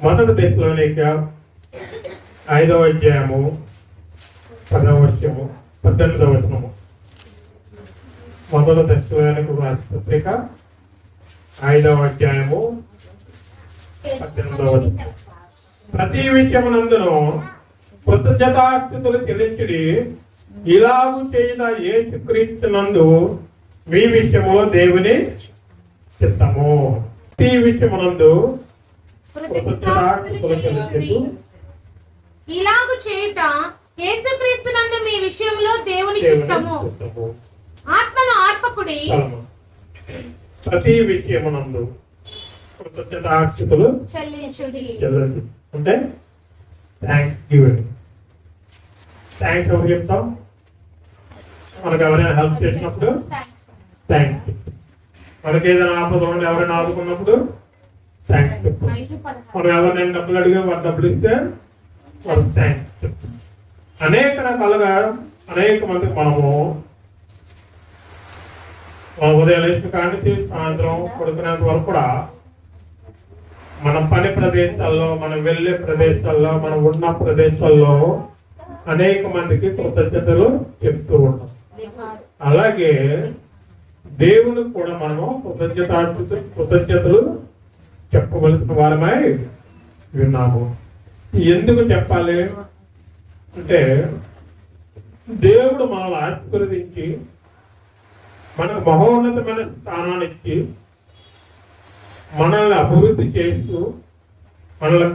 మొదటి దశలోనిక 5వ అధ్యాయము 10వ వచనము 18వ వచనము. మొదటి దశలోనిక పత్రిక 5వ అధ్యాయము 18వ వచనం. ప్రతి విషయమునందును కృతజ్ఞతాస్తుతులు చెల్లించుడి, ఇలాగు చేయన యేసుక్రీస్తునందు మీ విషయములో దేవుని చిత్తము. ప్రతి విషయమునందు కృతజ్ఞతాస్తుతులు చెల్లించుడి, ఇలాగు చేయుట యేసుక్రీస్తునందు మీ విషయంలో దేవుని చిత్తము. ఆత్మను ఆర్పకుడి. ప్రతి విషయమునందు కృతజ్ఞతాస్తుతులు చెల్లించుడి. అంటే థ్యాంక్స్ గివింగ్. థ్యాంక్స్ ఎవరు చెప్తాం? మనకు ఎవరైనా హెల్ప్ చేసినప్పుడు థ్యాంక్స్. మనకి ఏదైనా ఆపద ఉండి ఎవరైనా ఆదుకున్నప్పుడు థ్యాంక్స్ చెప్తాం. మనం ఎవరైనా డబ్బులు అడిగి వారు డబ్బులు ఇస్తే వాళ్ళకి థ్యాంక్స్ చెప్తాం. అనేక రకాలుగా అనేక మందికి మనము ఉదయం లేచిన కానించి సాయంత్రం పడుకునేంత వరకు కూడా మన పని ప్రదేశాల్లో, మనం వెళ్ళే ప్రదేశాల్లో, మనం ఉన్న ప్రదేశాల్లో అనేక మందికి కృతజ్ఞతలు చెప్తూ ఉంటాం. అలాగే దేవునికి కూడా మనము కృతజ్ఞతలు చెప్పవలసిన వారమై విన్నాము. ఎందుకు చెప్పాలి అంటే, దేవుడు మనల్ని ఆశీర్వదించి మనకు మహోన్నతమైన స్థానానికి మనల్ని అభివృద్ధి చేస్తూ, మనల్ని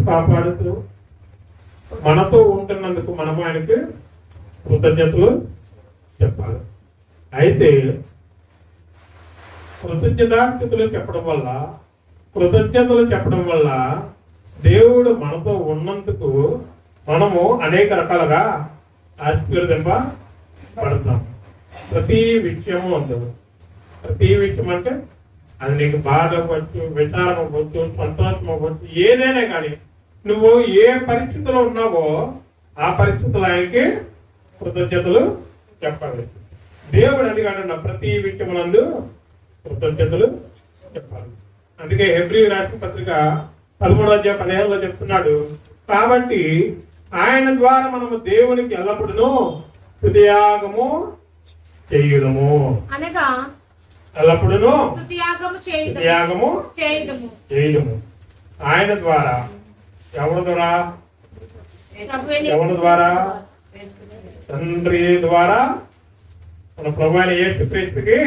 కాపాడుతూ, మనతో ఉంటున్నందుకు మనము ఆయనకి కృతజ్ఞతలు చెప్పాలి. అయితే కృతజ్ఞతలు చెప్పడం వల్ల దేవుడు మనతో ఉన్నందుకు మనము అనేక రకాలుగా ఆశీర్వదింపబడతాం. ప్రతి విషయము ఉండదు. ప్రతి విషయం అంటే అది నీకు బాధ అవ్వచ్చు, విచారం అవ్వచ్చు, సంతోషం అవ్వచ్చు, ఏదైనా కానీ నువ్వు ఏ పరిస్థితిలో ఉన్నావో ఆ పరిస్థితులు ఆయనకి కృతజ్ఞతలు చెప్పాలి. దేవుడు అది కాకుండా ప్రతి విషయమునందు కృతజ్ఞతలు చెప్పాలి. అందుకే హెబ్రీ రాసిన పత్రిక 13వ అధ్యాయం 15లో చెప్తున్నాడు, కాబట్టి ఆయన ద్వారా మనము దేవునికి ఎల్లప్పుడూ స్తుతియాగము చేయుదము. అనగా ఎల్లప్పుడూ స్తుతియాగము చేయుదము. ఆయన ద్వారా. ఎవరి ద్వారా? తండ్రి ద్వారా మన ప్రభు అయిన యేసుక్రీస్తుకి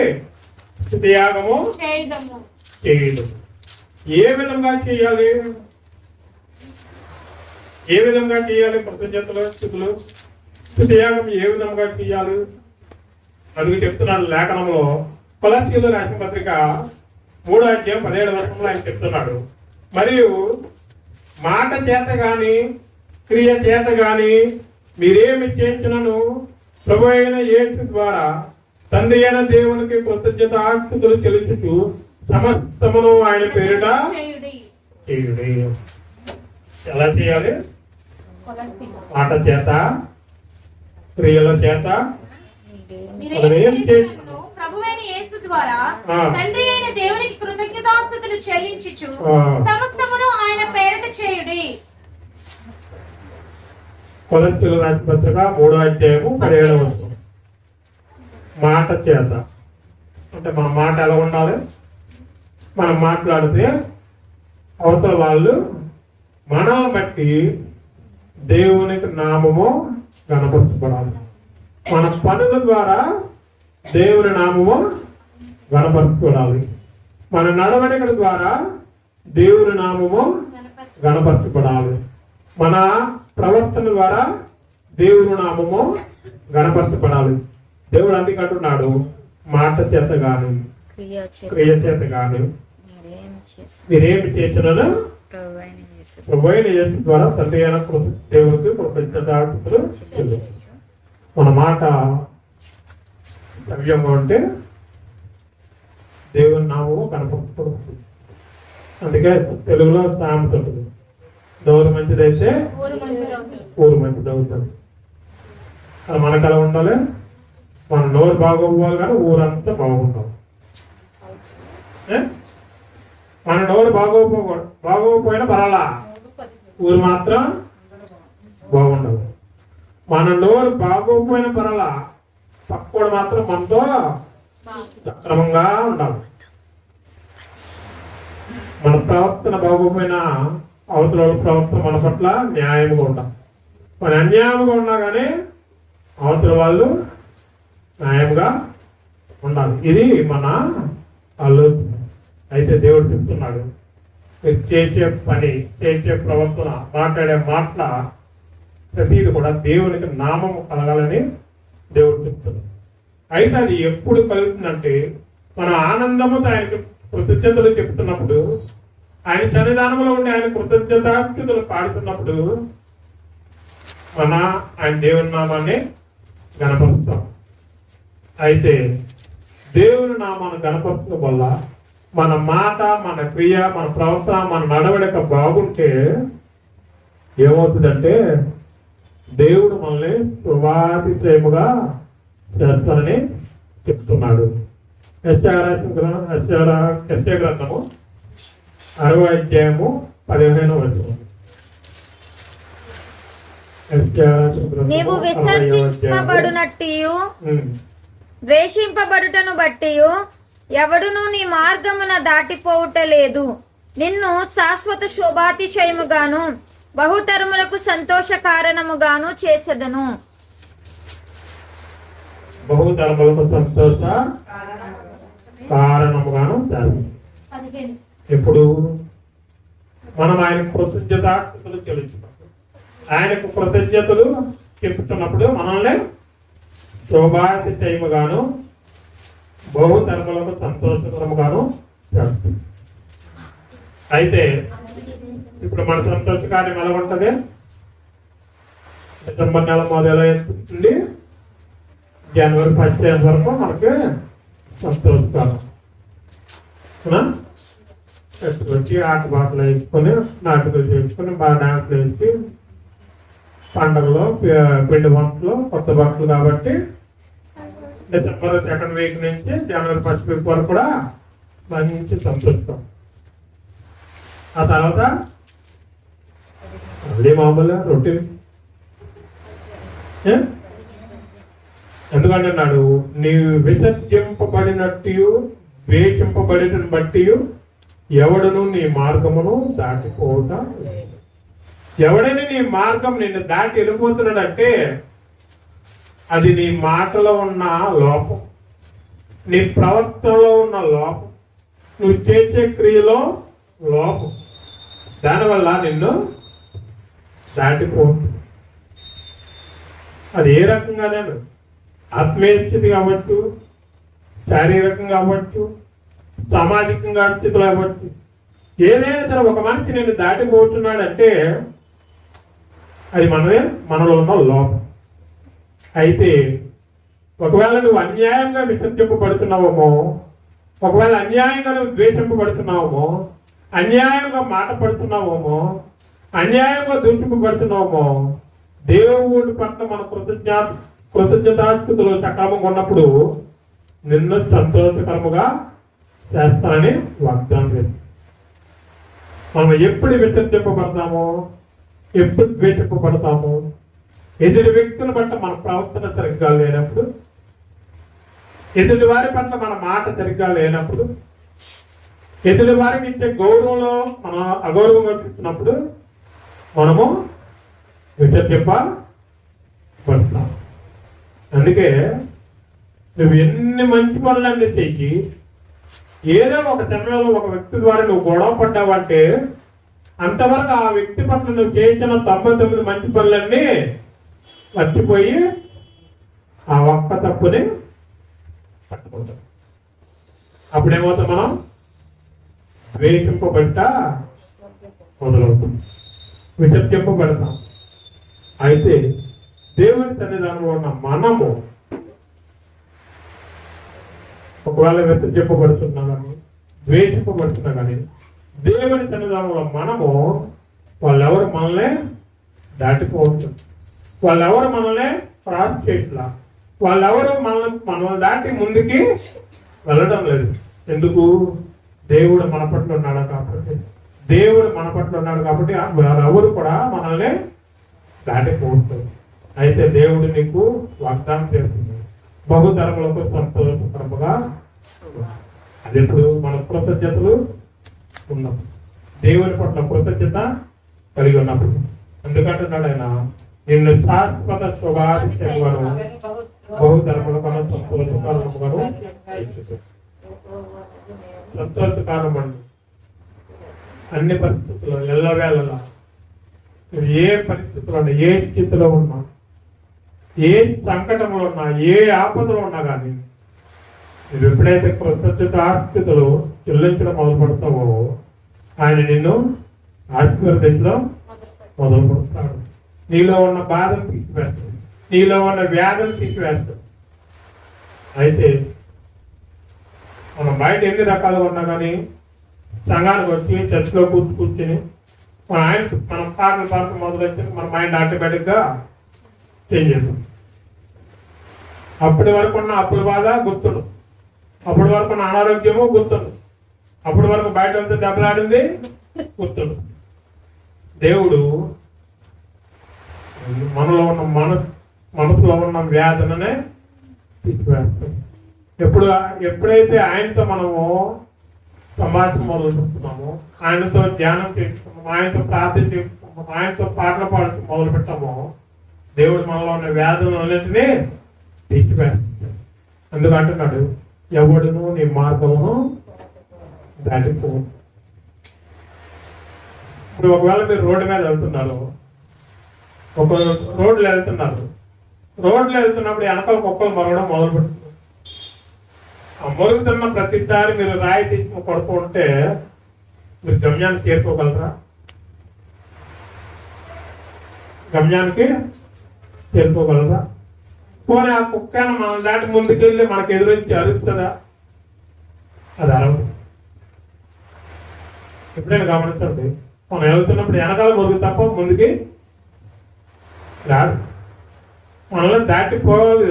స్తుతియాగము చేయుదము. ఏ విధంగా చేయాలి? కృతజ్ఞతలు స్తుతియాగం ఏ విధంగా చేయాలి? అందుకు చెప్తున్నాడు లేఖనంలో, కొలస్సీయులకు రాసిన పత్రిక 3వ అధ్యాయం 17వ వచనంలో ఆయన చెప్తున్నాడు, మరియు మాట చేత గాని క్రియ చేత గాని మీరేమి చేసినను ప్రభు అయిన యేసు ద్వారా తండ్రి అయిన దేవునికి కృతజ్ఞతాస్తుతులు చెల్లించుచు సమస్తమును ఆయన పేరిట చేయుడి. ఎలా చేయాలి? మాట చేత, క్రియల చేత. ప్రభువైన యేసు ద్వారా తండ్రి అయిన దేవునికి కృతజ్ఞతాస్తుతులు చెల్లించుచు సమస్తమును ఆయన పేరిట చేయుడి. కొలస్సీయులకు రాసిన పత్రిక 3వ అధ్యాయము 17వ వచనం. మాట చేత అంటే మన మాట ఎలా ఉండాలి? మనం మాట్లాడితే అవతల వాళ్ళు మనల్ని బట్టి దేవునికి నామము గణపరచబడాలి. మన పనుల ద్వారా దేవుని నామము గణపరచబడాలి. మన నడవడికల ద్వారా దేవుని నామము గణపరచబడాలి. మన ప్రవర్తన ద్వారా దేవుని నామము గణపరచబడాలి. దేవుడు అందుకు అంటున్నాడు, మాట చేత గాని క్రియ చేత గాని మీరేమి చేసినను ప్రభు అయిన యేసు ద్వారా తండ్రి అయిన దేవునికి కృతజ్ఞతాస్తుతులు చెల్లించు. మన మాట సవ్యంగా ఉంటే దేవుని నామము కనపడుతుంది. అందుకే తెలుగులో సామెత ఉంటుంది, నోరు మంచిదైతే ఊరు మంచిది అవుతుంది. అది మనకు అలా ఉండాలి. మన నోరు బాగోవాలి కానీ ఊరంతా బాగుండాలి. మన నోరు బాగోకపోయినా పర్వాలా, ఊరు మాత్రం బాగుండదు. మన నోరు బాగోపోయిన పరల పక్కోడు మాత్రం మనతో సక్రమంగా ఉండాలి. మన ప్రవర్తన బాగోపోయినా అవతల ప్రవర్తన మన పట్ల న్యాయంగా ఉండాలి. మన అన్యాయంగా ఉన్నా కానీ అవతల వాళ్ళు న్యాయంగా ఉండాలి. ఇది మన ఆలోచన. అయితే దేవుడు చెప్తున్నాడు, మీరు చేసే పని, చేసే ప్రవర్తన, మాట్లాడే మాటల ప్రతిది కూడా దేవునికి నామము కలగాలని దేవుడు చెప్తున్నాడు. అయితే అది ఎప్పుడు కలుగుతుందంటే మన ఆనందముతో ఆయనకు కృతజ్ఞతలు చెప్తున్నప్పుడు, ఆయన సన్నిధానంలో ఉండి ఆయన కృతజ్ఞతాస్థుతులు పాడుతున్నప్పుడు ఆయన దేవుని నామాన్ని గణపరుస్తాం. అయితే దేవుని నామాన్ని గణపరచడం వల్ల మన మాట, మన క్రియ, మన ప్రవర్తన, మన నడవడిక బాగుంటే ఏమవుతుందంటే దేవుడు మనల్ని శుభాతిశయముగా చేస్తానని చెప్తున్నాడు. యెషయా గ్రంథము 6వ అధ్యాయము 15వ వచనం. నీవు విసర్జింపబడునట్టియు ద్వేషింపబడుటను బట్టియు ఎవడును నీ మార్గమున దాటిపోవుట లేదు. నిన్ను శాశ్వత శోభాతిశయముగాను బహుతరములకు సంతోష కారణముగాను చేసెదను. బహుతరములకు సంతోష కారణముగాను చేస్తాను. ఇప్పుడు మనం ఆయన కృతజ్ఞతాస్తుతులు చెల్లించినప్పుడు, ఆయనకు కృతజ్ఞతలు చెప్తున్నప్పుడు మనల్ని శోభాతిశయముగాను బహుధర్మలకు సంతోషకరముగాను చేస్తుంది. అయితే ఇప్పుడు మన సంతోష కార్యం ఎలా ఉంటుంది? డిసెంబర్ నెల మొదలైంది జనవరి 1 వరకు మనకి సంతోషకాలం. వచ్చి ఆట బాటలు వేసుకొని, నాటకాలు చేసుకొని, బాగా డాన్సులు వేసి, పండగలో పిండి వంటలు, కొత్త బట్టలు. కాబట్టి డిసెంబర్ 2nd వీక్ నుంచి జనవరి 1st వీక్ వరకు కూడా మంచి సంతోషం. ఆ తర్వాత మళ్ళీ మామూలుగా రొటీన్. ఎందుకంటున్నాడు, నీవు విసర్జింపబడినట్టు ద్వేషింపబడిన బట్టి ఎవడును నీ మార్గమును దాటిపోవుట. ఎవడైనా నీ మార్గం నిన్ను దాటి వెళ్ళిపోతున్నాడంటే అది నీ మాటలో ఉన్న లోపం, నీ ప్రవర్తనలో ఉన్న లోపం, నువ్వు చేసే క్రియలో లోపం. దానివల్ల నిన్ను దాటిపోతుంది. అది ఏ రకంగానే ఆత్మీయ స్థితి కావచ్చు, శారీరకంగా అవ్వచ్చు, సామాజికంగా స్థితిలో అవ్వచ్చు, ఏదైనా సరే ఒక మనిషి నేను దాటిపోతున్నాడంటే అది మనలో ఉన్న లోపం. అయితే ఒకవేళ నువ్వు అన్యాయంగా విసర్జింపబడుతున్నావేమో, ఒకవేళ అన్యాయంగా నువ్వు ద్వేషింపబడుతున్నావేమో, అన్యాయంగా మాట పడుతున్నావేమో, అన్యాయంగా దూషింపబడుతున్నావేమో, దేవుడి పట్ల మన కృతజ్ఞతాస్థుతులు సక్రమంగా ఉన్నప్పుడు నిన్ను సంతోషకరముగా చేస్తానని వాగ్దానం చేస్తాం. మనం ఎప్పుడు విసర్జింపబడతామో, ఎప్పుడు ద్వేషింపబడతామో, ఎదుటి వ్యక్తుల పట్ల మన ప్రవర్తన సరిగ్గా లేనప్పుడు, ఎదుటి వారి పట్ల మన మాట సరిగ్గా లేనప్పుడు, ఎదుటి వారికి ఇచ్చే గౌరవంలో మనం అగౌరవంగా చూస్తున్నప్పుడు మనము విసర్జింపబడతాం. అందుకే నువ్వు ఎన్ని మంచి పనులన్నీ చేసి ఏదో ఒక సమయంలో ఒక వ్యక్తి ద్వారా నువ్వు గొడవ పడ్డావంటే అంతవరకు ఆ వ్యక్తి పట్ల నువ్వు చేసిన 99 మంచి పనులన్నీ మర్చిపోయి ఆ ఒక్క తప్పుని పట్టుకుంటాం. అప్పుడేమవుతాం, మనం ద్వేషింపబడ్డా మొదలవుతాం, విసర్జింపబడతాం. అయితే దేవుని సన్నిధానంలో ఉన్న మనము ఒకవేళ విసర్జింపబడుతున్నా కానీ, ద్వేషింపబడుతున్నా కానీ, దేవుని సన్నిధానంలో మనము వాళ్ళెవరు మనల్ని దాటిపోవచ్చు, వాళ్ళెవరు మనల్ని క్రాస్ చేయట్లా, వాళ్ళెవరు మనల్ని దాటి ముందుకి వెళ్ళడం లేదు. ఎందుకు? దేవుడు మన పట్ల ఉన్నాడు కాబట్టి. దేవుడు మన పట్ల ఉన్నాడు కాబట్టి ఎవరు కూడా మనల్ని దాటిపోతుంది. అయితే దేవుడు నీకు వాగ్దానం చేస్తుంది, బహుతరములకు సంతోషకరముగా. అది ఎప్పుడు మన కృతజ్ఞతలు ఉన్నప్పుడు, దేవుని పట్ల కృతజ్ఞత కలిగి ఉన్నప్పుడు. అందుకంటున్నాడు ఆయన, నిన్ను శాశ్వత శుభాధికారు బహుతరములకు సంతోషకరముగాను సంతోషకరమండి. అన్ని పరిస్థితుల్లో ఎల్లవేళలా ఏ పరిస్థితుల్లో ఉన్నా, ఏ స్థితిలో ఉన్నా, ఏ సంకటంలో ఉన్నా, ఏ ఆపదలో ఉన్నా కానీ నువ్వు ఎప్పుడైతే కృతజ్ఞత ఆస్థితులు చెల్లించడం మొదలు పెడతావో ఆయన నిన్ను ఆశీర్వదించడం మొదలు పెడతాడు. నీలో ఉన్న బాధను తీసివేస్తాడు, నీలో ఉన్న వ్యాధులు తీసివేస్తాడు. అయితే మనం బయట ఎన్ని రకాలుగా ఉన్నా కానీ సంఘానికి వచ్చి చర్చిలో కూర్చుని మనం పాటలు మొదలైతే మన మైండ్ ఆటోమేటిక్గా చేంజ్ చేస్తాం. అప్పటి వరకు ఉన్న అప్పుల బాధ గుర్తుడు, అప్పటి వరకు ఉన్న అనారోగ్యము గుర్తుడు, అప్పటి వరకు బయట వెళ్తే దెబ్బలాడింది గుర్తుడు. దేవుడు మనలో ఉన్న మనసులో ఉన్న వ్యాధులనే తీసివేస్తాడు. ఎప్పుడైతే ఆయనతో మనము సమాజం మొదలు పెడుతున్నాము, ఆయనతో ధ్యానం చేస్తున్నాము, ఆయనతో ప్రార్థన చేస్తున్నాము, ఆయనతో పాటలు పాడుతూ మొదలు పెట్టాము, దేవుడు మనలో ఉన్న వ్యాధులన్నింటినీ తీసివేస్తాడు. అందుకంటున్నాడు, ఎవడును నీ మార్గమును దాటిపో. ఇప్పుడు ఒకవేళ మీరు రోడ్డు మీద వెళ్తున్నారు, ఒక రోడ్లో వెళ్తున్నారు, రోడ్లో వెళ్తున్నప్పుడు వెనకాల కుక్కలు మరగడం మొదలు పెడుతున్నారు. ఆ మొరుగుతున్న ప్రతిసారి మీరు రాయి తీసుకుని కొడుతూ ఉంటే మీరు గమ్యానికి చేరుకోగలరా? గమ్యానికి చేరుకోగలరా? పోనీ ఆ కుక్కను మనం దాటి ముందుకెళ్ళి మనకు ఎదురించి అరుస్తుందా? అది అరవదు. ఎప్పుడైనా గమనించండి, మనం వెళ్తున్నప్పుడు వెనకాల మొరుగు తప్ప ముందుకి రాదు, మనల్ని దాటిపోవాలి.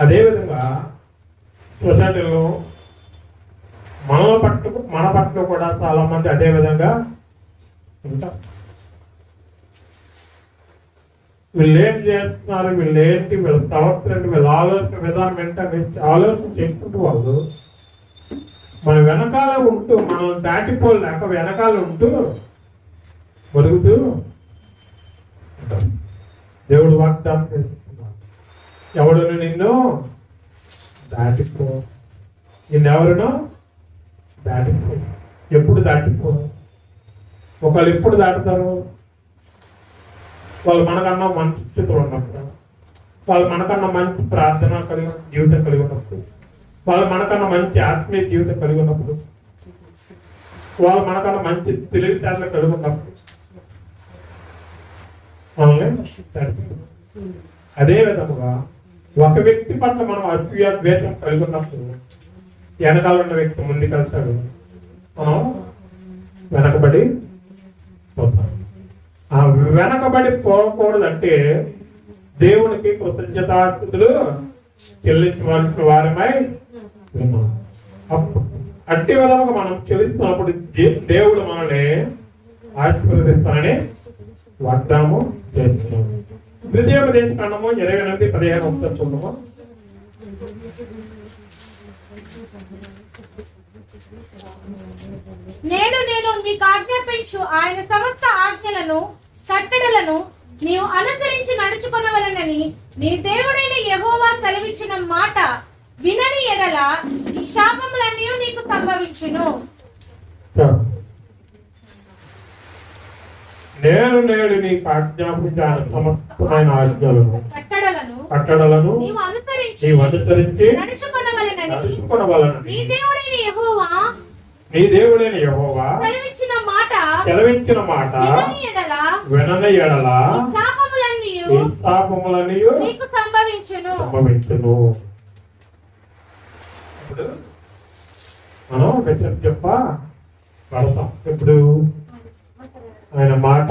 అదేవిధంగా సొసైటీలో మన పట్ల కూడా చాలా మంది అదే విధంగా ఉంటారు. వీళ్ళు ఏం చేస్తున్నారు, వీళ్ళు ఏంటి, వీళ్ళ ప్రవర్తన, వీళ్ళ ఆలోచన విధానం ఏంటనే ఆలోచన చేసుకుంటూ వాళ్ళు మన వెనకాల ఉంటూ, మనం దాటిపోలేక వెనకాల ఉంటూ మరుగుతూ ఉంటారు. దేవుడు వాగ్దానం చేస్తున్నాడు, ఎవడును నిన్ను దాటిపో, నిన్నెవరునో దాటిపో. ఎప్పుడు దాటిపో? ఒకళ్ళు ఎప్పుడు దాటుతారు? వాళ్ళు మనకన్నా మంచి స్థితిలో ఉన్నప్పుడు, వాళ్ళు మనకన్నా మంచి ప్రార్థన కలిగి జీవితం కలిగి ఉన్నప్పుడు, వాళ్ళు మనకన్నా మంచి ఆత్మీయ జీవితం కలిగి ఉన్నప్పుడు, వాళ్ళు మనకన్నా మంచి తెలివితేటలు కలిగి ఉన్నప్పుడు మనల్ని. అదే విధముగా ఒక వ్యక్తి పట్ల మనం అసూయ ద్వేషం కలిగి ఉన్నప్పుడు వెనకాల ఉన్న వ్యక్తి ముందుకు వెళ్తాడు, మనం వెనకబడి పోతాం. ఆ వెనకబడి పోకూడదంటే దేవునికి కృతజ్ఞతాస్తుతులు చెల్లించవలసిన వారమై ఉన్నాం. అట్టి విధముగా మనం చెల్లిస్తున్నప్పుడు దేవుడు మనల్ని ఆశీర్వదిస్తానని వాగ్దానము చేస్తున్నాము. ద్వితీయోపదేశ కాండము 28:15 చూడము. నేను మీకు ఆజ్ఞాపించు ఆయన సమస్త ఆజ్ఞలను కట్టడలను నీవు అనుసరించి నడుచుకొనవలెనని నీ దేవుడైన యెహోవా సెలవిచ్చిన మాట వినని ఎడల ఈ శాపములన్నీ నీకు సంభవించును. నేను నీకు ఆజ్ఞాపించాను సమస్తమైన ఆజ్ఞలను కట్టడలను నీవు అనుసరించి నడుచుకొనవలెనని నీ దేవుడైన యెహోవా సెలవిచ్చిన మాట వినని ఎడల ఈ శాపములన్నీ నీకు సంభవించును. ఇప్పుడు మనం పడతాం ఇప్పుడు ఆయన మాట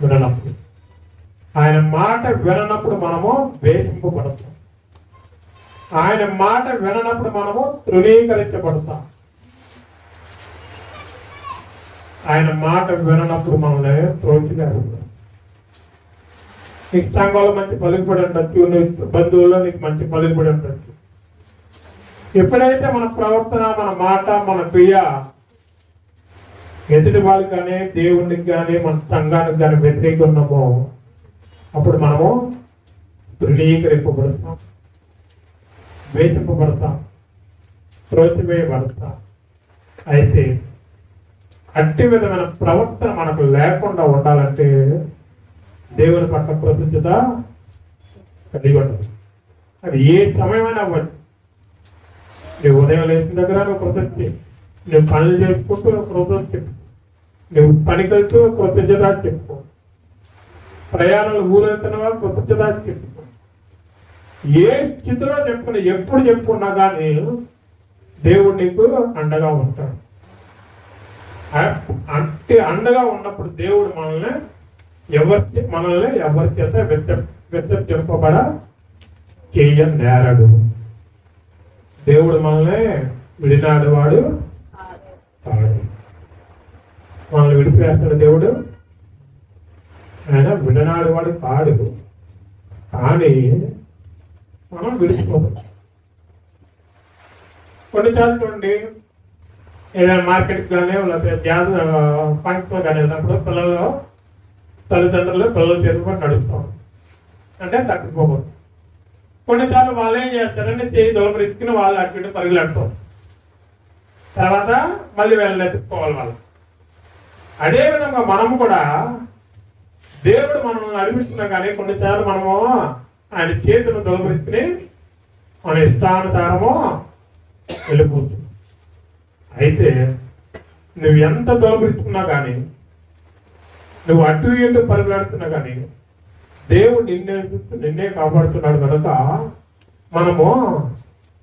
విననప్పుడు. ఆయన మాట విననప్పుడు మనము వేధింపబడతాం, ఆయన మాట విననప్పుడు మనము తృణీకరించబడతాం. ఆయన మాట విననప్పుడు మనల్ని త్రోసివేస్తాడు. నీకు సంఘంలో మంచి పలుకుబడి ఉండొచ్చు, నీ బంధువుల్లో నీకు మంచి పలుకుబడి ఉండొచ్చు. ఎప్పుడైతే మన ప్రవర్తన, మన మాట, మన క్రియ ఎదుటి వాళ్ళకి కానీ, దేవునికి కానీ, మన సంఘానికి కానీ వ్యతిరేకంగా ఉన్నామో అప్పుడు మనము తృణీకరింపబడతాం, వేధింపబడతాం, త్రోసివేయబడతాం. అయితే అట్టి విధమైన ప్రవర్తన మనకు లేకుండా ఉండాలంటే దేవుని పట్ల కృతజ్ఞత కలిగి ఉండాలి. అది ఏ సమయమైనా అవ్వచ్చు. నువ్వు ఉదయం లేచిన దగ్గర నువ్వు కృతజ్ఞత, నువ్వు పనులు చేసుకుంటూ కృతజ్ఞత చెప్పు, నువ్వు పనికి వెళ్తూ కృతజ్ఞత చెప్పు, ప్రయాణాలు ఊరెళ్తున్నా కృతజ్ఞత చెప్పు. ఏ స్థితిలో చెప్పుకున్నా, ఎప్పుడు చెప్పుకున్నా కానీ దేవుడు నీకు అండగా ఉంటాడు. అంటే అండగా ఉన్నప్పుడు దేవుడు మనల్ని ఎవరి చేత వెచ్చరింపబడ చేయనేరడు. దేవుడు మనల్ని విడినాడు వాడు కాడు. మనల్ని విడిపేస్తాడు దేవుడు, ఆయన విడనాడు వాడు కాడు. కానీ మనం విడిచిపోతాం. కొన్నిసార్లు చూడండి, ఏదైనా మార్కెట్కి కానీ లేకపోతే జాత ఫంక్షన్ కానీ వెళ్ళినప్పుడు తల్లిదండ్రులు పిల్లలు చేరుకొని నడుస్తాం అంటే తగ్గిపోకూడదు. కొన్నిసార్లు వాళ్ళు ఏం చేస్తారంటే చేయి దొలపరిచుకుని వాళ్ళు అటు పరుగులాడతాం, తర్వాత మళ్ళీ వీళ్ళని ఎత్తుక్కోవాలి వాళ్ళు. అదేవిధంగా మనము కూడా దేవుడు మనల్ని నడిపిస్తున్నా కానీ కొన్నిసార్లు మనము ఆయన చేతులు దొలపరిచుకుని మన ఇష్టానుసారము వెళ్ళిపోతుంది. అయితే నువ్వు ఎంత దొలపరుచుకున్నా కానీ, నువ్వు అటు ఇటు పరుగులాడుతున్నా కానీ దేవుడు నిన్నే కాపాడుతున్నాడు కనుక మనము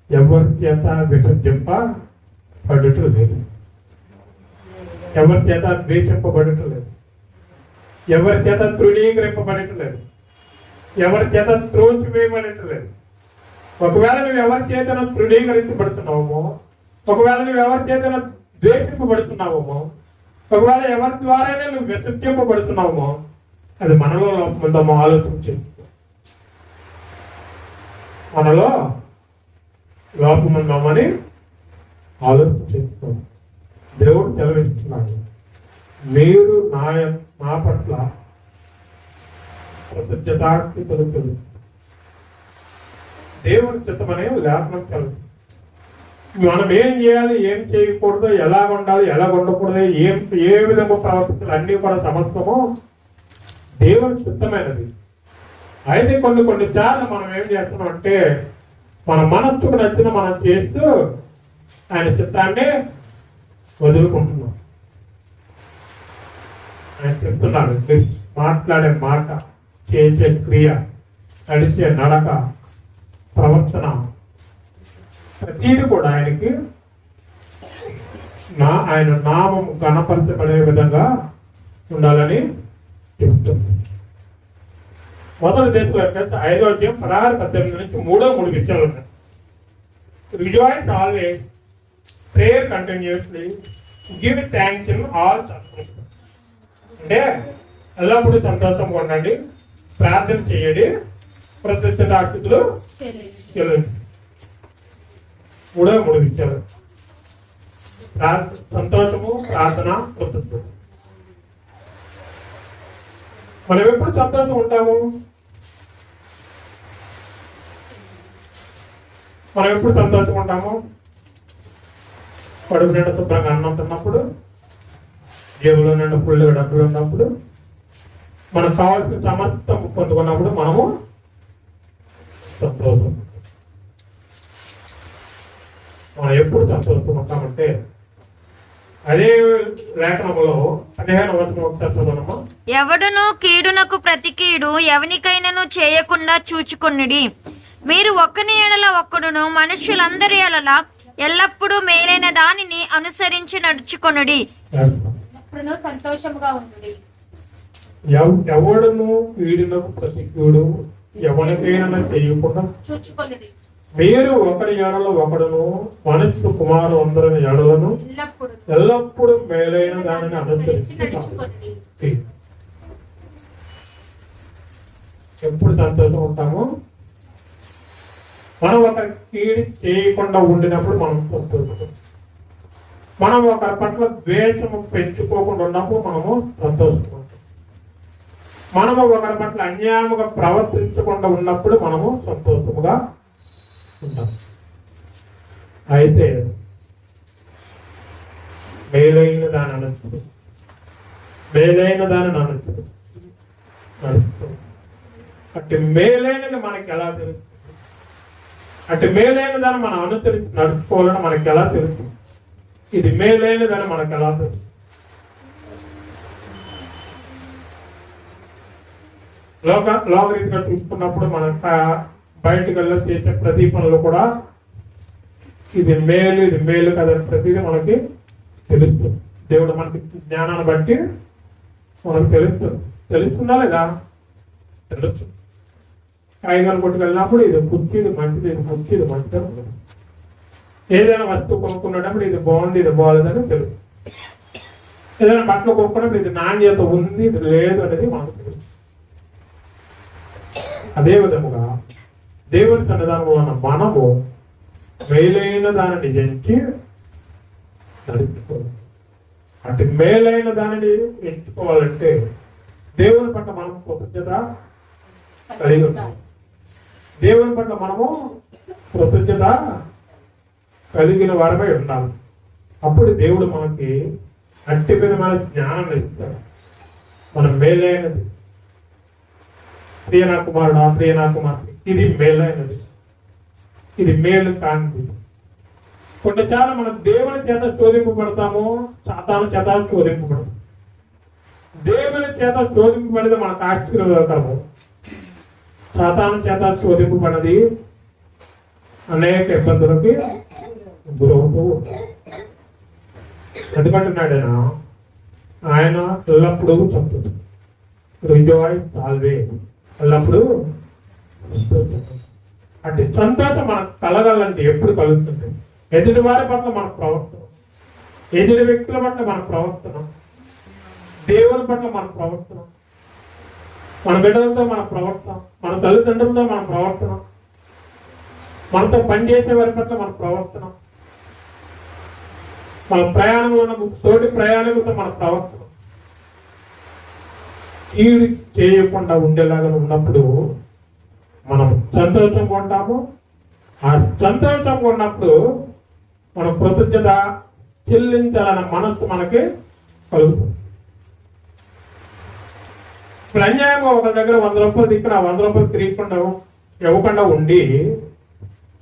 ఎవరి చేత విసర్జింపబడటం లేదు, ఎవరి చేత ద్వేషింపబడటం లేదు, ఎవరి చేత తృణీకరింపబడటం లేదు, ఎవరి చేత త్రోసివేయబడటం లేదు. ఒకవేళ నువ్వు ఎవరి చేతన తృణీకరించబడుతున్నావేమో, ఒకవేళ నువ్వు ఎవరి చేతన ద్వేషింపబడుతున్నావేమో, ఒకవేళ ఎవరి ద్వారానే నువ్వు విసర్జింపబడుతున్నావేమో, అది మనలో లోపముందేమో ఆలోచించు. మనలో లోపముందామని ఆలోచించుకో. దేవుడు సెలవిస్తున్నాడు, మీరు నా పట్ల కృతజ్ఞతార్థి తెలుస్తుంది. దేవుడి చిత్తమనే లేఖనం కలుగు. మనం ఏం చేయాలి, ఏం చేయకూడదు, ఎలా ఉండాలి, ఎలా ఉండకూడదు, ఏ విధంగా ప్రవర్తించాలి అన్నీ కూడా సమస్తము దేవుడి చిత్తమైనది. అయితే కొన్నిసార్లు మనం ఏం చేస్తున్నాం అంటే మన మనస్సుకు నచ్చిన మనం చేస్తూ ఆయన చిత్తాన్ని వదులుకుంటున్నాం. ఆయన చెప్తున్నాడు, మాట్లాడే మాట, చేసే క్రియ, నడిచే నడక, ప్రవర్తన ప్రతీది కూడా ఆయనకి ఆయన నామం గణపరచబడే విధంగా ఉండాలని చెప్తుంది. మొదటి దేశంలో 5వ అధ్యాయం 16-18 నుంచి 3 విషయాలు ఉన్నాయి. Rejoice always, prayer continuously, give thanks in all circumstances. అంటే ఎల్లప్పుడూ సంతోషంగా ఉండండి, ప్రార్థన చేయండి, కృతజ్ఞతాస్తుతులు చెల్లించండి. 3 విషయాలు: సంతోషము, ప్రార్థన, కృతజ్ఞత. మనం ఎప్పుడు సంతోషంగా ఉంటాము? మనం ఎప్పుడు సంతోషంగా ఉంటాము? కడుపు నిండా శుభ్రంగా అన్నం తిన్నప్పుడు, జేబులో నిండా ఫుల్గా డబ్బులు ఉన్నప్పుడు, మనకు కావాల్సిన సమస్తం పొందుకున్నప్పుడు మనము సంతోషం. మనం ఎప్పుడు సంతోషంగా ఉంటామంటే అదే లేఖనంలో 15వ వచనం ఒకసారి చదవనమ్మా. ఎవడును కీడునకు ప్రతి కీడు ఎవనికైనాను చేయకుండా చూచుకొనుడి. మీరు ఒక్కని ఎడల ఒక్కడును మనుష్యులందరి ఎడల ఎల్లప్పుడూ మేలైన దానిని అనుసరించి నడుచుకొనుడి. సంతోషముగా ఉండండి. ఎవడును కీడునకు ప్రతి కీడు ఎవరికైనా చేయకుండా మీరు ఒకరి ఎడల ఒకడును మనుషులు కుమారు అందరిని ఎడలను ఎల్లప్పుడూ మేలైన దానిని అనుసరించి ఎప్పుడు సంతోషం ఉంటాము? మనం ఒకరి కీడి చేయకుండా ఉండినప్పుడు మనం సంతోషం. మనం ఒకరి పట్ల ద్వేషము పెంచుకోకుండా ఉన్నప్పుడు మనము సంతోషం. మనము ఒకరి పట్ల అన్యాయముగా ప్రవర్తించకుండా ఉన్నప్పుడు మనము సంతోషముగా ఉంటాం. అయితే మేలైన దాని అనొచ్చు, మేలైన దానిని అనొచ్చు. అటు మేలైనది మనకి ఎలా తెలుస్తుంది? అటు మేలైన దాన్ని మనం అనుసరించి నడుచుకోవాలని మనకి ఎలా తెలుస్తుంది? ఇది మేలైనదని మనకు ఎలా తెలుస్తుంది? లోకరీతిగా చూసుకున్నప్పుడు మన బయటకు వెళ్ళి చేసే ప్రతి పనులు కూడా ఇది మేలు కదని ప్రతిదీ మనకి తెలుస్తుంది. దేవుడు మనకి జ్ఞానాన్ని బట్టి మనకు తెలుస్తుందా లేదా? తెలుసు. కాగితాలు కొట్టుకెళ్ళినప్పుడు ఇది కుర్చీ, ఇది మంచిది, ఇది కుర్చీ, ఇది మంచిది. ఏదైనా వస్తువు కొనుక్కున్నప్పుడు ఇది బాగుంది, ఇది బాగాలేదని తెలుసు. ఏదైనా బట్టలు కొనుక్కున్నప్పుడు ఇది నాణ్యత ఉంది, ఇది లేదు అనేది మనకు తెలుసు. అదే విధముగా దేవుని సన్నిధానంలో ఉన్న మనము మేలైన దానిని ఎంచి నడుచుకోవాలి. అటు మేలైన దానిని ఎంచుకోవాలంటే దేవుని పట్ల మనం కృతజ్ఞత కలిగి ఉంటాం. దేవుని పట్ల మనము కృతజ్ఞత కలిగిన వారమై ఉండాలి. అప్పుడు దేవుడు మనకి అట్టి విధమైన జ్ఞానం ఇస్తాడు. మనం మేలైనది, ప్రియనా కుమారుడు, ప్రియనా కుమార్తె, ఇది మేలైనది, ఇది మేలు కానిది. కొన్నిసార్లు మనం దేవుని చేత శోధింపబడతాము, సాతాను చేత శోధింపబడతాము. దేవుని చేత శోధింపబడితే మనకు ఆశ్చర్యకరము. సాతాను చేత శోధింపబడినది అనేక ఇబ్బందులకి గురవుతూ ఉంటాడు. ఎందుకంటున్నాడు ఆయన ఎల్లప్పుడూ సంతోషం, రిజాయిస్ ఆల్వేస్, ఎల్లప్పుడూ అంటే సంతోషం మనకు కలగాలంటే ఎప్పుడు కలుగుతుంది? ఎదుటి వారి పట్ల మన ప్రవర్తన, ఎదుటి వ్యక్తుల పట్ల మన ప్రవర్తన, దేవుని పట్ల మన ప్రవర్తన, మన బిడ్డలతో మన ప్రవర్తన, మన తల్లిదండ్రులతో మన ప్రవర్తన, మనతో పనిచేసే వారి పట్ల మన ప్రవర్తన, మన ప్రయాణంలో ఉన్న తోటి ప్రయాణికులతో మన ప్రవర్తన కీడు చేయకుండా ఉండేలాగా ఉన్నప్పుడు మనం సంతోషంగా ఉంటాము. ఆ సంతోషంగా ఉన్నప్పుడు మనం కృతజ్ఞత చెల్లించాలన్న మనస్సు మనకి కలుగుతుంది. ఇప్పుడు అన్యాయంగా ఒక దగ్గర 100 రూపాయలు ఇక్కడ 100 రూపాయలు తిరిగకుండా ఇవ్వకుండా ఉండి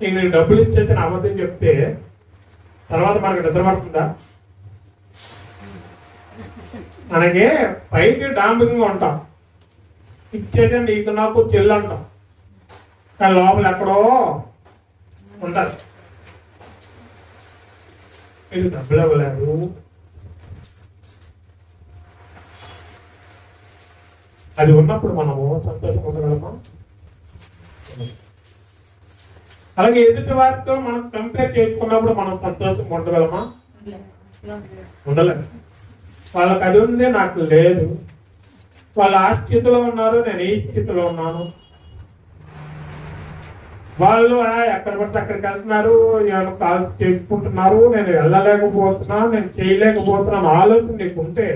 నీకు డబ్బులు ఇచ్చేసి నా అబద్ధం చెప్తే తర్వాత మనకి నిద్ర పడుతుందా? మనకి పైకి డాంబింగ్గా ఉంటాం, ఇచ్చేటే నీకు నాకు చెల్లి అంటాం, కానీ లోపల ఎక్కడో ఉంటారు. ఇది డబ్బులు ఇవ్వలేదు, అది ఉన్నప్పుడు మనము సంతోషం ఉండగలమా? అలాగే ఎదుటి వారితో మనం కంపేర్ చేసుకున్నప్పుడు మనం సంతోషం ఉండగలమా? ఉండలేదు. వాళ్ళకి అది ఉంది, నాకు లేదు. వాళ్ళు ఆ స్థితిలో ఉన్నారు, నేను ఈ స్థితిలో ఉన్నాను. వాళ్ళు ఎక్కడ పడితే అక్కడికి వెళ్తున్నారు, కాల్ చేసుకుంటున్నారు, నేను వెళ్ళలేకపోతున్నా, నేను చేయలేకపోతున్నాను ఆలోచన నీకు ఉంటే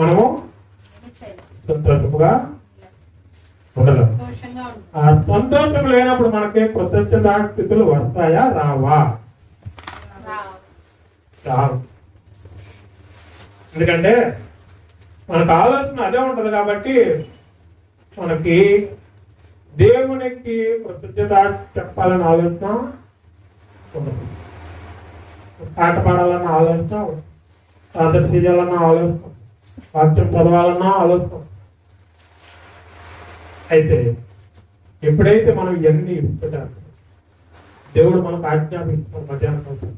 మనము సంతోషముగా ఉండలేము. ఆ సంతోషం లేనప్పుడు మనకి కృతజ్ఞత స్థితులు వస్తాయా రావా? రావు. ఎందుకంటే మనకు ఆలోచన అదే ఉంటది కాబట్టి మనకి దేవునికి కృతజ్ఞత చెప్పాలని ఆలోచన ఉండదు, పాట పాడాలన్న ఆలోచన, ప్రార్థన చేయాలన్న ఆలోచన, వాక్యం చదవాలన్న ఆలోచన. అయితే ఎప్పుడైతే మనం ఇవన్నీ ఇష్టపడాలి, దేవుడు మనకు ఆజ్ఞాపిస్తున్నాడు. మధ్యాహ్నం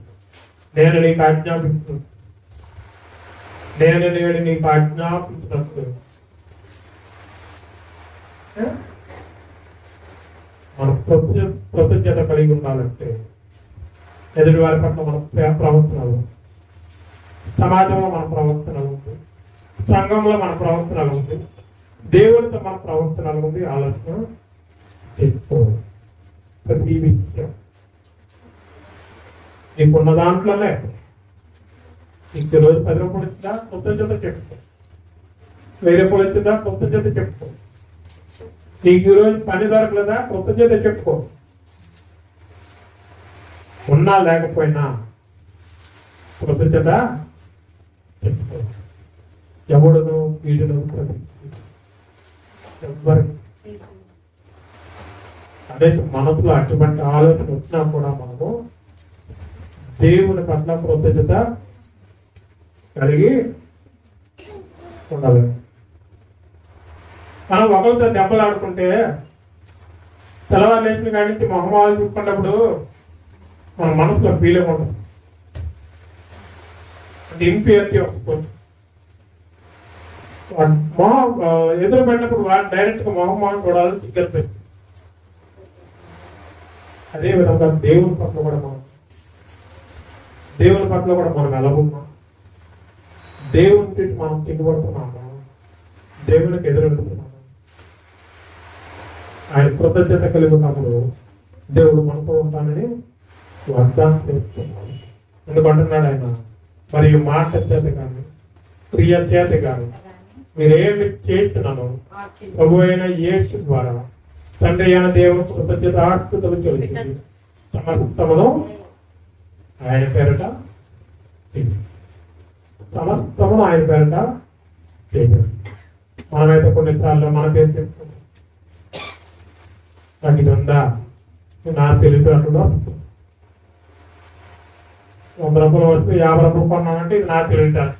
నేను నీకు ఆజ్ఞాపిస్తున్నాను, నేను నీకు ఆజ్ఞాపించినప్పుడు మనం కృతజ్ఞత కలిగి ఉండాలంటే ఎదుటి వారి పట్ల మన ప్రవర్తనలు, సమాజంలో మన ప్రవర్తనలు ఉంది, సంఘంలో మన ప్రవర్తనలు ఉంది, దేవుడితో మన ప్రవర్తనలు ఉంది. ఆలోచన చేసుకో. ప్రతి విషయం నీకున్న దాంట్లోనే నీకు రోజు 10 రూపాయలు వచ్చిందా కృతజ్ఞత చెప్పుకో, 1000 రూపాయలు వచ్చిందా కృతజ్ఞత చెప్పుకో, నీకు ఈరోజు పని దొరకలేదా కృతజ్ఞత చెప్పుకో. ఉన్నా లేకపోయినా కృతజ్ఞత చెప్పుకో. ఎవడును వీడును ఎవరు అదే మనసులో అటువంటి ఆలోచన వచ్చినా కూడా మనము దేవుని పట్ల కృతజ్ఞత కలిగి ఉండాలి. మనం ఒకరితో దెబ్బలు ఆడుకుంటే తెల్లవారు లేచిన కాడి నుంచి మొహమాలు చూసుకున్నప్పుడు మన మనసులో ఫీలింగ్ ఉంటుంది, అంటే ఇంప్యూరిటీ వస్తుంది. మొహం ఎదురు పెట్టినప్పుడు వాడు డైరెక్ట్ గా మొహం చూడాలని చిక్కలు. అదే విధంగా దేవుని పట్ల కూడా మనం ఎలాగున్నాం, దేవునికి మనం తిరుగుబడుతున్నాము, దేవునికి ఎదురెడుతున్నాము. ఆయన కృతజ్ఞత కలిగి ఉన్నప్పుడు దేవుడు మనతో ఉంటానని వాగ్దానం చేస్తున్నాడు. ఎందుకంటున్నాడు ఆయన, మరియు మాట చేత కానీ క్రియ చేత కానీ మీరేమి చేస్తున్నాను ప్రభు అయిన యేసు ద్వారా తండ్రి అయిన దేవుడు కృతజ్ఞత ఆకృతలు చెల్లించి సమస్తమును ఆయన పేరట చేయాలి. మనమైతే కొన్నిసార్లు మనకేం చెప్తాం, నాకు ఇది ఉందా, నా తెలిసినట్టుగా 100 రూపాయలు వస్తే 50 రూపాయలు కొన్నానంటే ఇది నా తెలివితేటలు.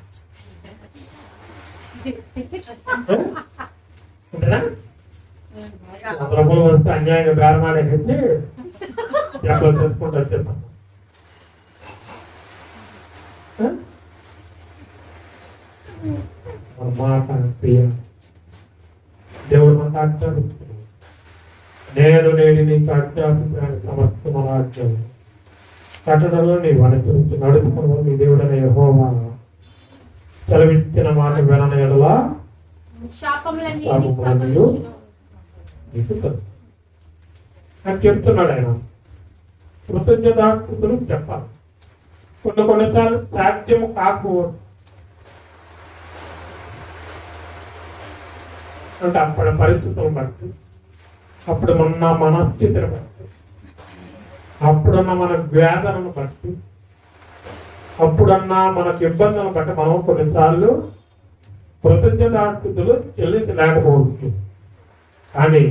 అంతేనా? 100 రూపాయలు వస్తే అన్యాయంగా బేరమాడేసి ఎక్కడ చేసుకుంటూ వచ్చేస్తాం. మాట ప్రియ దేవుడు మనకు ఆజ్ఞాపిస్తున్నాడు, నేను నీకు ఆజ్ఞాపించిన సమస్తము ఆజ్ఞ కట్టడంలో నీవు అనుసరించి నడుపుకున్న నీ దేవుడైన యెహోవా సెలవిచ్చిన మాట వినని యెడల శాపములన్నీ నీకు కలుగు అని చెప్తున్నాడు ఆయన. కృతజ్ఞతాకృతులు చెప్పాలి. కొన్నిసార్లు సాధ్యము కాకపోవచ్చు, అంటే అప్పటి పరిస్థితులను బట్టి, అప్పుడు ఉన్న మనస్థితిని బట్టి, అప్పుడున్న మన వేదనను బట్టి, అప్పుడున్న మనకు ఇబ్బందులను బట్టి మనం కొన్నిసార్లు కృతజ్ఞతాకృతులు చెల్లించలేకపోవచ్చు. కానీ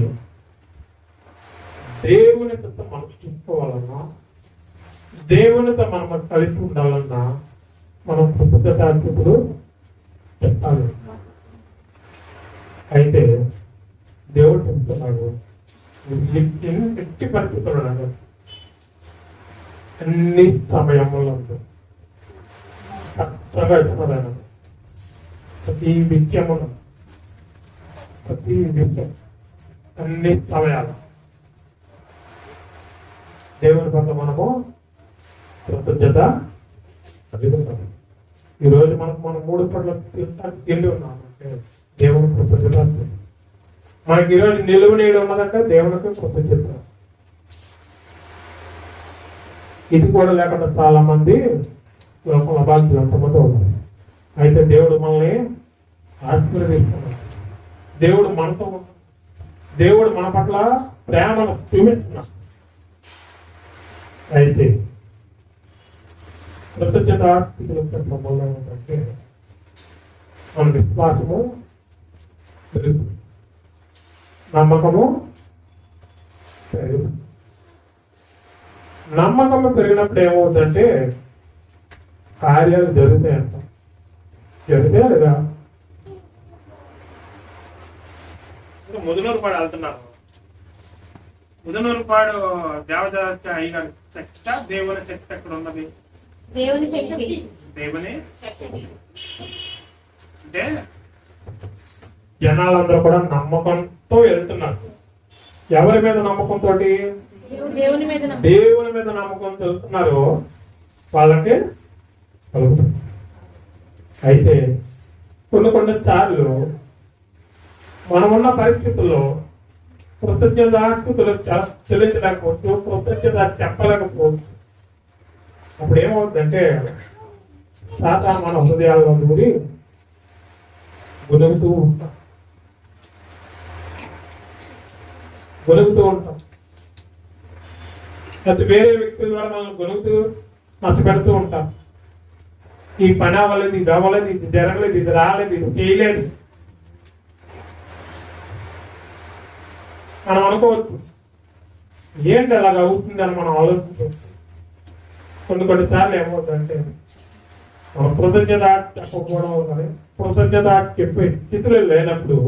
దేవునితో మనం చూసుకోవాలన్నా, దేవునితో మనం కలిసి ఉండాలన్నా మనం కృతజ్ఞతాకృతులు చెప్పాలి. అయితే దేవుడు చెప్తున్నాడు, ఎట్టి పరిస్థితులు అన్ని సమయంలో చక్కగా ఇస్తున్నాడు. ప్రతి విషయం అన్ని సమయాలు దేవుని పట్ల మనము కృతజ్ఞత కలిగి ఉంటాం. ఈరోజు మనం 3 పట్ల తిండి ఉన్నాం అంటే దేవుని కృతజ్ఞత. మనకి ఈరోజు నిలువ నీడు ఉన్నదంటే దేవునికి కృతజ్ఞత. ఇది కూడా లేకుండా చాలా మంది లోపల బాధ్యులు ఎంతమంది ఉన్నారు. అయితే దేవుడు మనల్ని ఆశీర్వదిస్తున్నాడు, దేవుడు మనతో ఉన్నాడు, దేవుడు మన పట్ల ప్రేమను చూపిస్తున్నాడు. అయితే కృతజ్ఞత సంబంధం ఏంటంటే మన విశ్వాసము పెరుగుతుంది, నమ్మకము పెరుగుతుంది. నమ్మకము పెరిగినప్పుడు ఏమవుతుందంటే కార్యాలు జరుగుతాయంట. జరిగితే లేదా ముదనూరుపాడు వెళ్తున్నారు. ముదనూరుపాడు దేవదాత అయ్యగారు శక్తి, దేవుని శక్తి ఎక్కడ ఉన్నది? దేవుని శక్తి. దేవుని అంటే జనాలందరూ కూడా నమ్మకంతో వెళ్తున్నారు. ఎవరి మీద నమ్మకంతో దేవుని మీద దేవుని మీద నమ్మకం తెలుస్తున్నారో వాళ్ళకి కలుగుతుంది. అయితే కొన్ని సార్లు మనమున్న పరిస్థితుల్లో కృతజ్ఞతాస్తుతులు చెల్లించలేకపోవచ్చు, కృతజ్ఞత చెప్పలేకపోవచ్చు. అప్పుడు ఏమవుతుందంటే సాతాను మన హృదయాల్లో దూరి గొలుగుతూ ఉంటాం. అది వేరే వ్యక్తుల ద్వారా మనం గొలుగుతూ నచ్చపెడుతూ ఉంటాం. ఈ పని అవ్వలేదు, ఇది అవ్వలేదు, ఇది జరగలేదు, ఇది రాలేదు, ఇది చేయలేదు మనం అనుకోవచ్చు. ఏంటి అలాగ అవుతుందని మనం ఆలోచించవచ్చు. కొన్నిసార్లు ఏమవుతుందంటే మనం కృతజ్ఞత చెప్పకపోవడం కానీ కృతజ్ఞత చెప్పే స్థితిలో లేనప్పుడు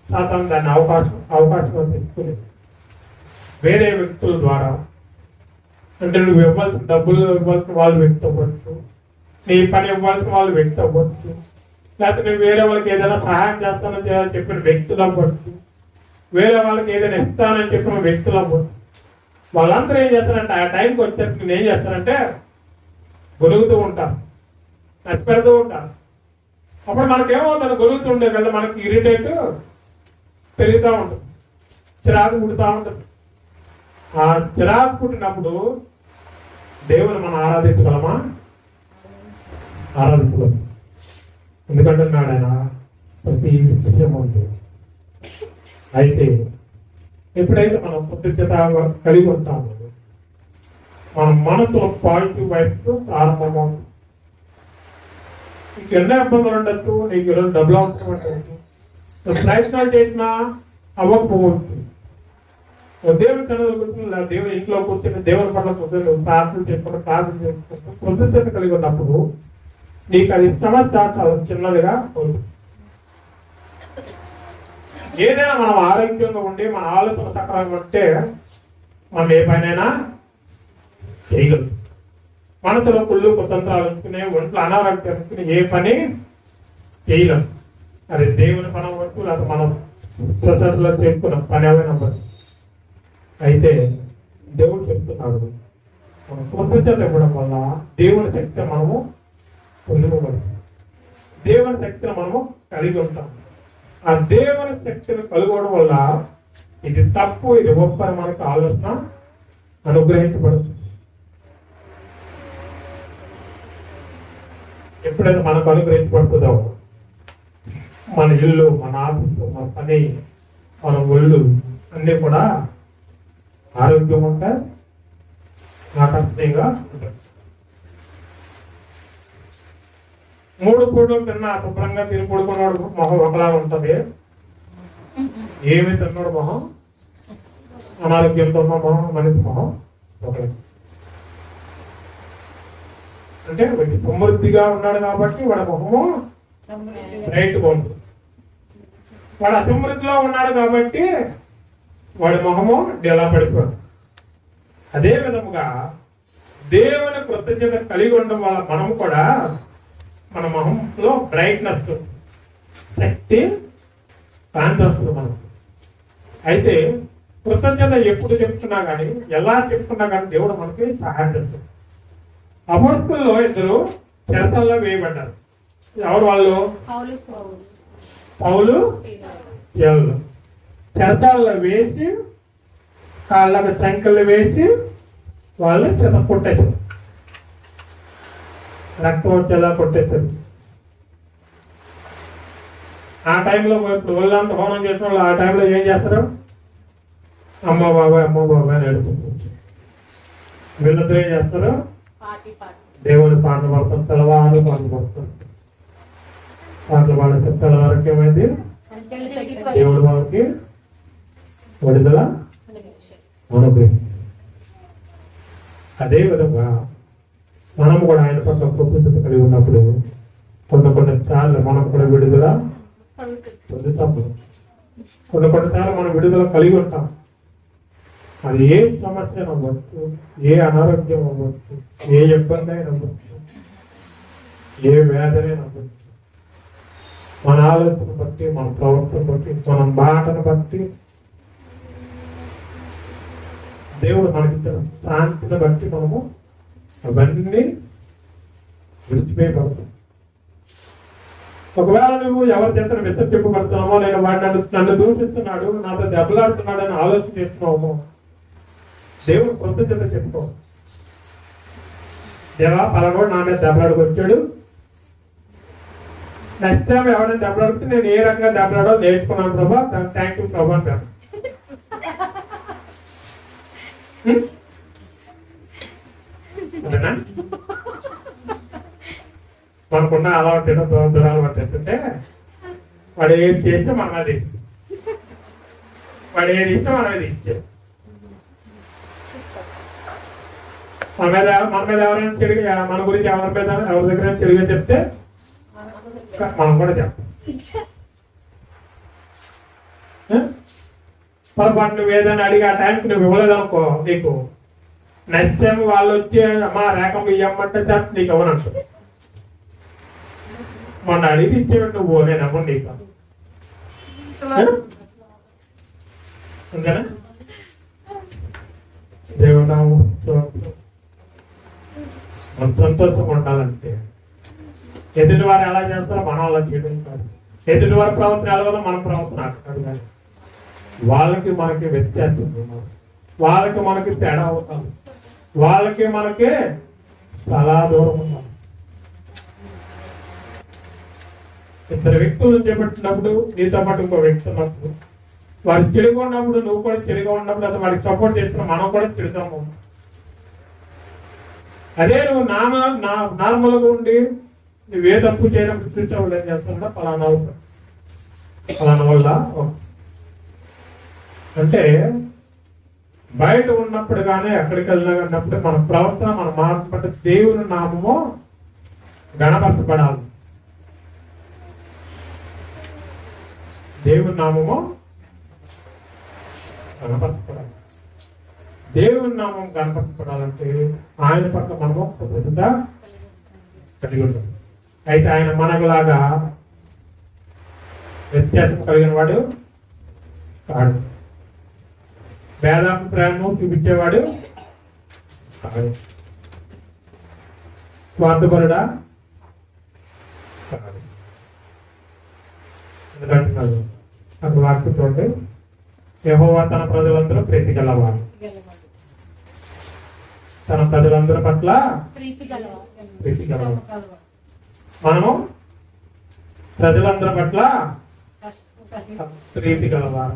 సాతాను దాన్ని అవకాశం తెచ్చుకుని వేరే వ్యక్తుల ద్వారా, అంటే నువ్వు ఇవ్వాల్సిన డబ్బులు ఇవ్వాల్సిన వాళ్ళు వ్యక్తి అవ్వచ్చు, నీ పని ఇవ్వాల్సిన వాళ్ళు వ్యక్తి అవ్వచ్చు, లేకపోతే నువ్వు వేరే వాళ్ళకి ఏదైనా సహాయం చేస్తానని చెప్పిన వ్యక్తులు అవ్వచ్చు, వేరే వాళ్ళకి ఏదైనా ఇస్తానని చెప్పిన వ్యక్తులు అవ్వచ్చు. వాళ్ళందరూ ఏం చేస్తారంటే ఆ టైంకి వచ్చేసరికి నేను ఏం చేస్తానంటే గొలుగుతూ ఉంటాను, నచ్చిపెడుతూ ఉంటాను. అప్పుడు మనకేమవుతుంది, గొలుగుతూ ఉండే కదా మనకి ఇరిటేట్ పెరుగుతూ ఉంటుంది, చిరాకు పుడుతూ ఉంటుంది. ఆ చిరాకు పుట్టినప్పుడు దేవుని మనం ఆరాధించగలమా? ఆరాధించగలం. ఎందుకంటున్నాడు ఆయన ప్రతి విషయం ఉంది. అయితే ఎప్పుడైతే మనం కృతజ్ఞత కలిగి ఉంటామో మన మనసులో పాజిటివ్ వైబ్స్ ప్రారంభమవుతుంది. నీకు ఎన్నో ఇబ్బందులు ఉండొచ్చు, నీకు ఈరోజు డబ్బులు అవసరం ఉండవచ్చు, నువ్వు ప్రయత్నాలు చేసినా అవ్వకపోవచ్చు. దేవుని కనుగొని కూర్చుని దేవుని ఇంట్లో కూర్చొని దేవుని పట్ల కూర్చొని నువ్వు ప్రార్థన చేసుకుంటూ కృతజ్ఞత కలిగి ఉన్నప్పుడు నీకు అది సమస్య చాలా చిన్నదిగా ఉంది. ఏదైనా మనం ఆరోగ్యంగా ఉండి మన ఆలోచన సక్రమంగా ఉంటే మనం ఏ పనైనా చేయగలం. మనసులో కుళ్ళు కుతంత్రాలు వస్తున్నాయి, ఒంట్లో అనారోగ్యం వస్తున్నాయి, ఏ పని చేయలేం. అది దేవుని పని అవ్వచ్చు, లేకపోతే మనం ప్రజల్లో చేసుకున్న పని ఏమైనా అవ్వచ్చు. అయితే దేవుడు చెప్తున్నాడు, మనం కృతజ్ఞత ఇవ్వడం వల్ల దేవుని శక్తి మనము పొందుకోగలం, దేవుని శక్తిని మనము కలిగి ఉంటాం. ఆ దేవుని శక్తిని కలుగడం వల్ల ఇది తప్పు, ఇది ఒప్పని మనకు ఆలోచన అనుగ్రహించబడుతుంది. ఎప్పుడైతే మనకు అనుగ్రహించబడుతుందో మన ఇల్లు, మన ఆఫీసు, మన పని, మన ఒళ్ళు అన్నీ కూడా ఆరోగ్యంగా ఆకర్షణీయంగా ఉంటాయి. 3 పూటలు తిన్నా శుభ్రంగా తిని పడుకున్నాడు మొహం ఒకలా ఉంటది. ఏమి తిన్నాడు మొహం, అనారోగ్యంతో ఉన్న మొహం, మనిషి మొహం ఒకటే. అంటే వాడి సమృద్ధిగా ఉన్నాడు కాబట్టి వాడి మొహము బ్రైట్గా ఉంటుంది. వాడు అసమృద్ధిలో ఉన్నాడు కాబట్టి వాడి మొహము డెలా పడిపోయాడు. అదే విధముగా దేవుని కృతజ్ఞత కలిగి ఉండడం వల్ల మనము కూడా మన మొహంలో బ్రైట్నెస్, శక్తి, కాంతి వస్తుంది మనకు. అయితే కృతజ్ఞత ఎప్పుడు చెప్తున్నా కానీ, ఎలా చెప్తున్నా కానీ దేవుడు మనకి సహాయం చేస్తుంది. అపోస్తుల్లో 2 చెరసాల్లో వేయబడ్డారు. ఎవరు వాళ్ళు? పౌలు, పేతురు. చెరసాల్లో వేసి కాళ్ళకు సంఖ్యలు వేసి వాళ్ళు చెత్త కొట్టేశారు, రక్తం వచ్చేలా కొట్టేశారు. ఆ టైంలో ఇప్పుడు ఒళ్ళంతా హోనం చేసిన వాళ్ళు ఆ టైంలో ఏం చేస్తారు? అమ్మ బాబాయ్ అని అడుగుతుంది. వీళ్ళందరూ ఏం చేస్తారు? దేవుని పాటలు పాడతారు, తెల్లవారు పాటలు పాడతారు. పాటలు పాడితే తెల్లవారికి ఏమైంది? దేవుడు వాళ్ళకి విడుదల అనుగ్రహించాడు. అదే విధంగా మనం కూడా ఆయన పట్ల కృతజ్ఞత కలిగి ఉన్నప్పుడు కొన్ని సార్లు మనం కూడా విడుదల పొందుతాము. కొన్ని సార్లు మనం విడుదల కలిగి ఉంటాం. అది ఏ సమస్య అవ్వచ్చు, ఏ అనారోగ్యం అవ్వచ్చు, ఏ ఇబ్బంది అయినా అవ్వచ్చు, ఏ వ్యాధి అవ్వచ్చు. మన ఆలోచన బట్టి, మన ప్రవర్తన బట్టి, మన మాటను బట్టి దేవుడు మనకి శాంతిని బట్టి మనము అవన్నీ విడిచిపోయబడతాం. ఒకవేళ నువ్వు ఎవరి చేత విసర్జింపబడుతున్నామో, నేను వాడు నన్ను దూషిస్తున్నాడు, నాతో దెబ్బలాడుతున్నాడు అని ఆలోచన చేస్తున్నామో, దేవుడు కృతజ్ఞత చెప్పుకో. దేవా పలానోడు నా మీద దెబ్బలాడుకు వచ్చాడు, నెక్స్ట్ టైం ఎవరైనా దెబ్బలాడితే నేను ఏ రకంగా దెబ్బలాడో నేర్చుకున్నాను ప్రభా, థ్యాంక్ యూ ప్రభా అంటాను. మనకున్న అలవాటు దురలవాటు ఏంటంటే వాడు ఏది చేస్తే మనం అది, వాడు ఏది ఇస్తే మనం అది ఇచ్చే. మన మీద ఎవరైనా చెడుగా, మన గురించి ఎవరి దగ్గర చెడుగా చెప్తే మనం కూడా చెప్తాం. పొరపాటు నువ్వు ఏదైనా అడిగి ఆ టైంకి నువ్వు ఇవ్వలేదనుకో, నీకు నెక్స్ట్ టైం వాళ్ళు వచ్చి అమ్మా రేఖం ఇవ్వమంటే చేత నీకు ఇవ్వనంటు. మొన్న అడిగి ఇచ్చేవాడు నువ్వు, నేను అవ్వండి నీకు అంతేనా? దేవుడు మనం సంతోషంగా ఉండాలంటే ఎదుటి వారు ఎలా చేస్తారో మనం అలా చేయడం కాదు. ఎదుటి వారి ప్రవర్తన ఎలాగో మన ప్రవర్తన అక్కడ కానీ వాళ్ళకి మనకి వ్యత్యాసం, వాళ్ళకి మనకి తేడా అవుతాం, వాళ్ళకి మనకి చాలా దూరం ఉన్నాం. ఇద్దరు వ్యక్తులను చేపట్టినప్పుడు నీతో పాటు ఇంకో వ్యక్తి ఉన్నప్పుడు, వాడు చెడుగా ఉన్నప్పుడు నువ్వు కూడా చెడుగా ఉన్నప్పుడు అసలు వాడికి సపోర్ట్ చేస్తున్నా మనం కూడా చెడుతాము. అదే నువ్వు నార్మల్గా ఉండి నువ్వే తప్పు చేయడం చూసే వాళ్ళు ఏం చేస్తున్నా ఫలానా వల్ల అంటే బయట ఉన్నప్పుడు కానీ ఎక్కడికి వెళ్ళినప్పుడు మన ప్రవర్తన మన మార్పు దేవుని నామము గణపరచబడాలి. దేవుని నామము గణపరచబడాలి. దేవుని నామం గణపరచబడాలంటే ఆయన పట్ల మనము కృతజ్ఞత కలిగి ఉంటాం. అయితే ఆయన మనకులాగా వ్యత్యాసం కలిగిన వాడు కాడు, భేదాభిప్రాయం చూపించేవాడు కాదు, స్వార్థపరుడా కాదు. ఎందుకంటున్నాడు అక్కడ వాక్యం చూడండి, యెహోవా తన ప్రజలందరూ ప్రీతి గలవాడు, తన ప్రజలందరి పట్ల ప్రీతి గలవాడు. మనము ప్రజలందరి పట్ల ప్రీతి గలవాడు.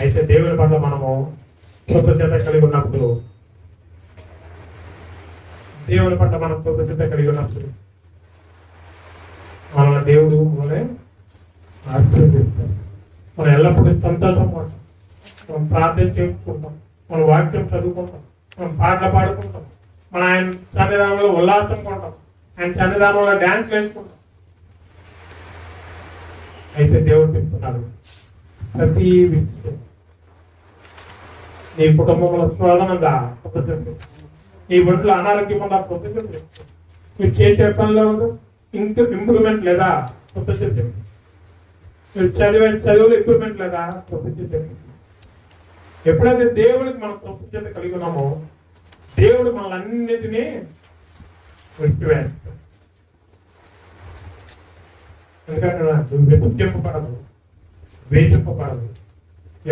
అయితే దేవుని పట్ల మనము కృతజ్ఞత కలిగి ఉన్నప్పుడు, దేవుని పట్ల మనం కృతజ్ఞత కలిగి ఉన్నప్పుడు మన దేవుడు మనల్ని ఆశీర్వదిస్తాడు. మనం ఎల్లప్పుడూ సంతోషంగా ఉంటాం, మనం ప్రార్థన చేసుకుంటాం, మన వాక్యం చదువుకుంటాం, మనం పాటలు పాడుకుంటాం, మన ఆయన సన్నిధానంలో ఉల్లాసంగా ఉంటాం, ఆయన సన్నిధానంలో డ్యాన్స్ వేసుకుంటాం. అయితే దేవుడు చెప్తున్నాడు, ప్రతి విషయం నీ కుటుంబంలో శోధన ఉందా కృతజ్ఞత, నీ ఒంట్లో అనారోగ్యం ఉందా కృతజ్ఞత, మీరు చేసే పనిలో ఇంప్రూవ్మెంట్ లేదా కృతజ్ఞత, మీరు చదువులో ఇంప్రూవ్మెంట్ లేదా కృతజ్ఞత. ఎప్పుడైతే దేవుడికి మనం కృతజ్ఞత కలిగి ఉన్నామో దేవుడు మనల్ని విడిచివేస్తాడు. ఎందుకంటే నువ్వు వెతుక్కింపబడదు, వేచింపబడదు,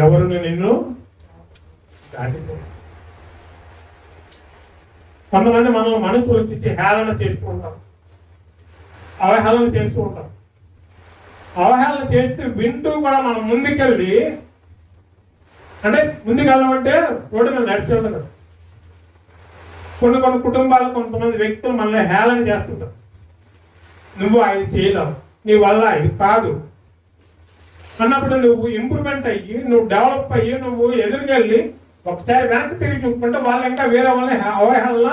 ఎవరు నిన్ను దాటిపో. కొంతమంది మనం మనసు వచ్చి హేళన చేస్తూ ఉంటాం, అవహేళన చేస్తూ ఉంటాం. అవహేళన చేస్తే వింటూ కూడా మనం ముందుకెళ్ళి, అంటే ముందుకెళ్ళమంటే రోడ్డు మీద నడిచేవాళ్ళు కదా. కొన్ని కుటుంబాలు కొంతమంది వ్యక్తులు మనల్ని హేళన చేస్తుంటారు, నువ్వు అది చేయలేవు, నీ వల్ల ఇది కాదు అన్నప్పుడు నువ్వు ఇంప్రూవ్మెంట్ అయ్యి, నువ్వు డెవలప్ అయ్యి, నువ్వు ఎదురుకెళ్ళి ఒకసారి వెనక్కి తిరిగి చూసుకుంటే వాళ్ళు ఇంకా వేరే వాళ్ళని అవహేళన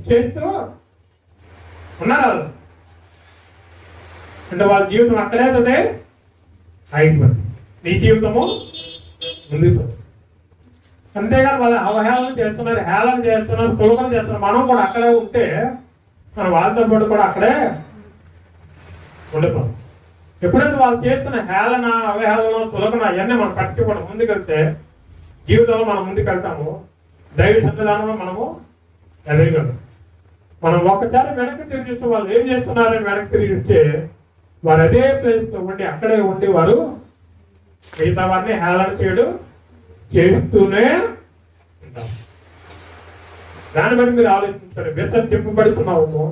చేస్తూ ఉన్నారు. వాళ్ళు అంటే వాళ్ళ జీవితం అక్కడే అయిపోయింది, నీ జీవితము ముందుకు. అంతేగాని వాళ్ళు అవహేళన చేస్తున్నారు, హేళన చేస్తున్నారు, తులకన చేస్తున్నారు. మనం కూడా అక్కడే ఉంటే మన వాళ్ళతో పాటు కూడా అక్కడే ఉండిపోం. ఎప్పుడైతే వాళ్ళు చేస్తున్న హేళన, అవహేళన, తులకన అవన్నీ మనం పట్టుకోవడం ముందుకెళ్తే జీవితంలో మనం ముందుకెళ్తాము. దైవ సన్నిధానంలో మనము ఎదగలం. మనం ఒక్కసారి వెనక్కి తిరిగి చూస్తే వాళ్ళు ఏం చేస్తున్నారని వెనక్కి తిరిగి చూస్తే వారు అదే ప్లేస్లో ఉండి అక్కడే ఉండి వారు మిగతా వారిని హేళన చేస్తూనే ఉంటారు. దాన్ని బట్టి మీరు ఆలోచించారు. విసర్జింపబడుతున్నాము,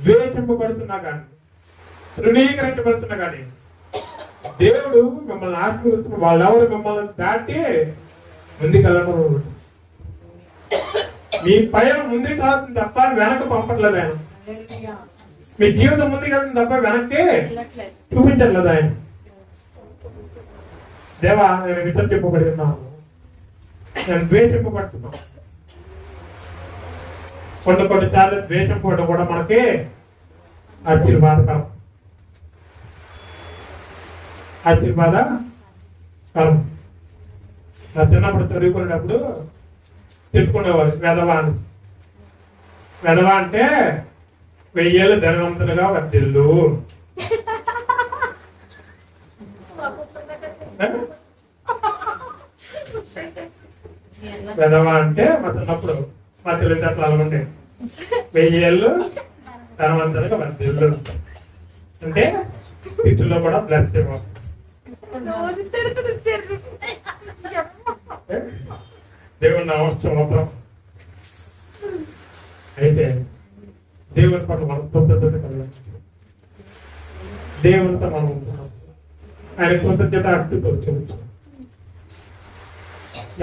ద్వేషింపబడుతున్నా కానీ, తృణీకరించబడుతున్నా కానీ దేవుడు మిమ్మల్ని ఆశీర్వదిస్తున్న వాళ్ళెవరు మిమ్మల్ని దాటి ముందుకెళ్ళడం. మీ పైన ముందుకు కాస్తుంది తప్ప వెనక్కి పంపట్లేదు ఆయన. మీ జీవితం ముందుకెళ్తుంది తప్ప వెనక్కి చూపించట్లేదు ఆయన. దేవా, నేను విసర్జింపబడి ఉన్నాను, నేను ద్వేషింపబడుతున్నాను. కొన్ని సార్లు ద్వేషింపబడి కూడా మనకి ఆశీర్వాదకరం. నా చిన్నప్పుడు చదువుకునేటప్పుడు చెప్పుకునేవారు వెధవా అంటే 1000 ఏళ్ళు ధనవంతులుగా వర్తిల్లు. వెధవా అంటే మా చిన్నప్పుడు మా తెలివితేటలు అలాగుండే. 1000 ఏళ్ళు ధనవంతులుగా వర్తిల్లు అంటే తిట్టులో కూడా బ్లెస్ చేయవచ్చు. దేవుని అవసరం. అయితే దేవుని పట్ల మనం కృతజ్ఞత కలిగి దేవునితో మనం ఉంటున్నాం. ఆయన కృతజ్ఞత అట్టుతో చెబుతాం.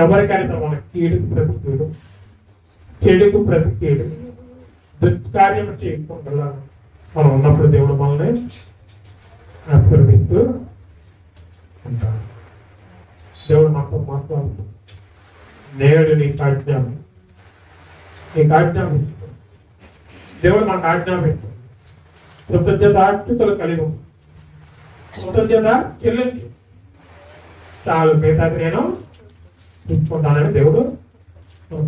ఎవరికైనా మన కీడుకు ప్రతి కీడు, చెడుకు ప్రతి కీడు, దుష్కార్యం చేయకుండా మనం ఉన్నప్పుడు దేవుడు మనల్ని ఆశీర్వదిస్తూ ఉంటాడు. దేవుడు మనతో మాట్లాడుతూ నేడు నీకు ఆజ్ఞానం దేవుడు మనకు ఆజ్ఞాపిస్తాడు. కృతజ్ఞత ఆజ్ఞతలు కలిగి కృతజ్ఞత చెల్లించి చాలు, మిగతాది నేను తీసుకుంటానని దేవుడు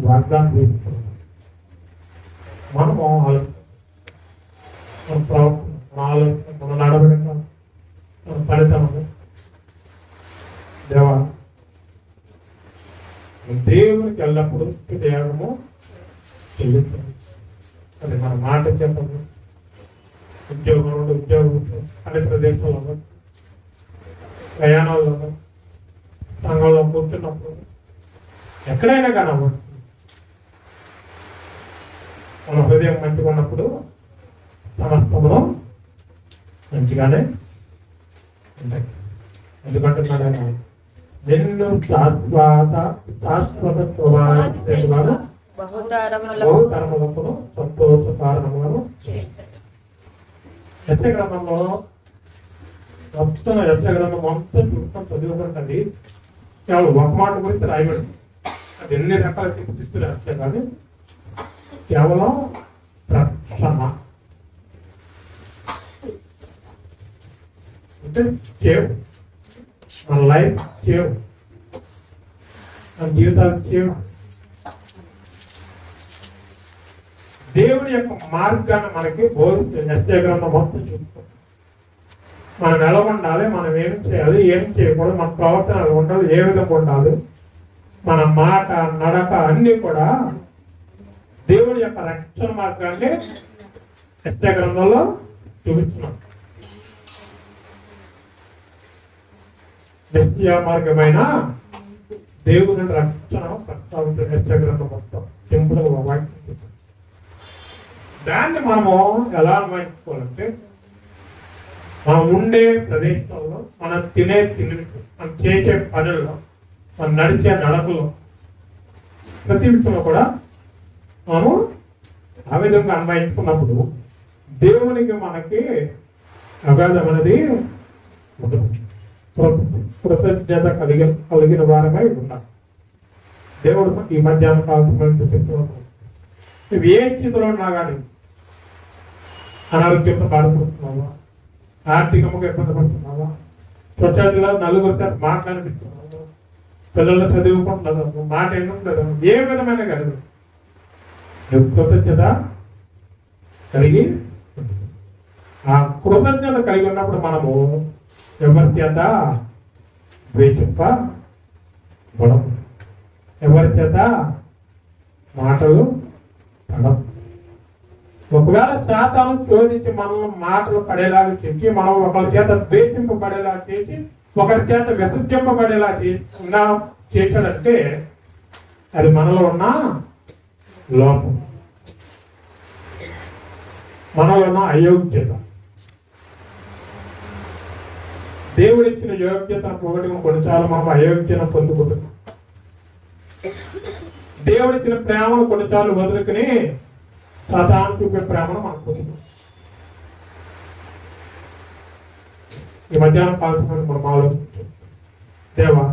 వాగ్దానం చేస్తున్నాడు. మనము మన ప్రవర్తన, మన ఆలోచన, మన నడవడిక, మన ఫలితము దేవా దేవునికి ఎల్లప్పుడూ త్యాగము చెల్లిస్తాం. అది మన మాట చెప్పము, ఉద్యోగంలో అన్ని ప్రదేశాల్లో, ప్రయాణాల్లో, సంఘంలో కూర్చున్నప్పుడు, ఎక్కడైనా కానప్పుడు మన హృదయం మంచిగా ఉన్నప్పుడు సమస్తములో మంచిగానే ఉంటాయి. ఎందుకంటున్నాడు ఆయన, నిన్ను శాశ్వత బహుతరములకు సంతోష కారణములను యెషయా గ్రంథం మొత్తం చదువుకుంటుంది. కేవలం ఒక మాట గురించి రాయబడి అది ఎన్ని రకాల తిప్పులు వస్తాయి కానీ కేవలం రక్షణ అంటే సేవ్, మన లైఫ్ సేవ్, మన జీవితాలు సేవ్. దేవుని యొక్క మార్గాన్ని మనకి బోధించే యెషయా గ్రంథం మొత్తం చూస్తాం. మనం ఎలా ఉండాలి, మనం ఏం చేయాలి, ఏం చేయకూడదు, మన ప్రవర్తన ఉండాలి, ఏ విధంగా ఉండాలి, మన మాట నడక అన్ని కూడా దేవుని యొక్క రక్షణ మార్గాన్ని యెషయా గ్రంథంలో చూపిస్తున్నాం. యెషయా మార్గమైన దేవుని రక్షణ ప్రస్తావించిన యెషయా గ్రంథం మొత్తం సింపుల్ గా వాక్యం. దాన్ని మనము ఎలా అన్వయించుకోవాలంటే మనం ఉండే ప్రదేశంలో, మనం తినే తిండి, మనం చేసే పనుల్లో, మనం నడిచే నడకలో, ప్రతి విషయంలో కూడా మనము ఆ విధంగా అన్వయించుకున్నప్పుడు దేవునికి మనకి అగాధం అనేది కృతజ్ఞత కలిగిన వారమై ఉన్నాం. దేవుడు ఈ మధ్యాహ్నం కాలం చెప్తున్నాడు, నువ్వు ఏ స్థితిలో ఉన్నా కానీ అనారోగ్యంతో బాధపడుతున్నావా, ఆర్థికంగా ఇబ్బంది పడుతున్నావా, సొసైటీలో నలుగురు సార్ మాట్లాడిపిస్తున్నావు, పిల్లలు చదువుకుంటున్నావు, మాట ఏముండదు, ఏ విధమైన కలిగి నువ్వు కృతజ్ఞత కలిగి ఆ కృతజ్ఞత కలిగి ఉన్నప్పుడు మనము ఎవరి చేత ద్వేషింపబడము, ఎవరి చేత మాటలు పడవు. ఒకవేళ సాతాను చోదించి మనల్ని మాటలు పడేలాగా చేసి, మనం ఒకరి చేత ద్వేషింపబడేలా చేసి, ఒకరి చేత విసర్జింపబడేలా చేశాడంటే అది మనలో ఉన్న లోపం, మనలో ఉన్న అయోగ్యత. దేవుడిచ్చిన యోగ్యతను పోగొట్టుకుని కొన్నిసార్లు మనం అయోగ్యతను పొందుకుంటున్నాం. దేవుడిచ్చిన ప్రేమను కొన్నిసార్లు వదులుకుని సాతాను చూపే ప్రేమను మనం పొందుతాం. ఈ మధ్యాహ్నం కాల్చుకొని మనం ఆలోచించాం, దేవా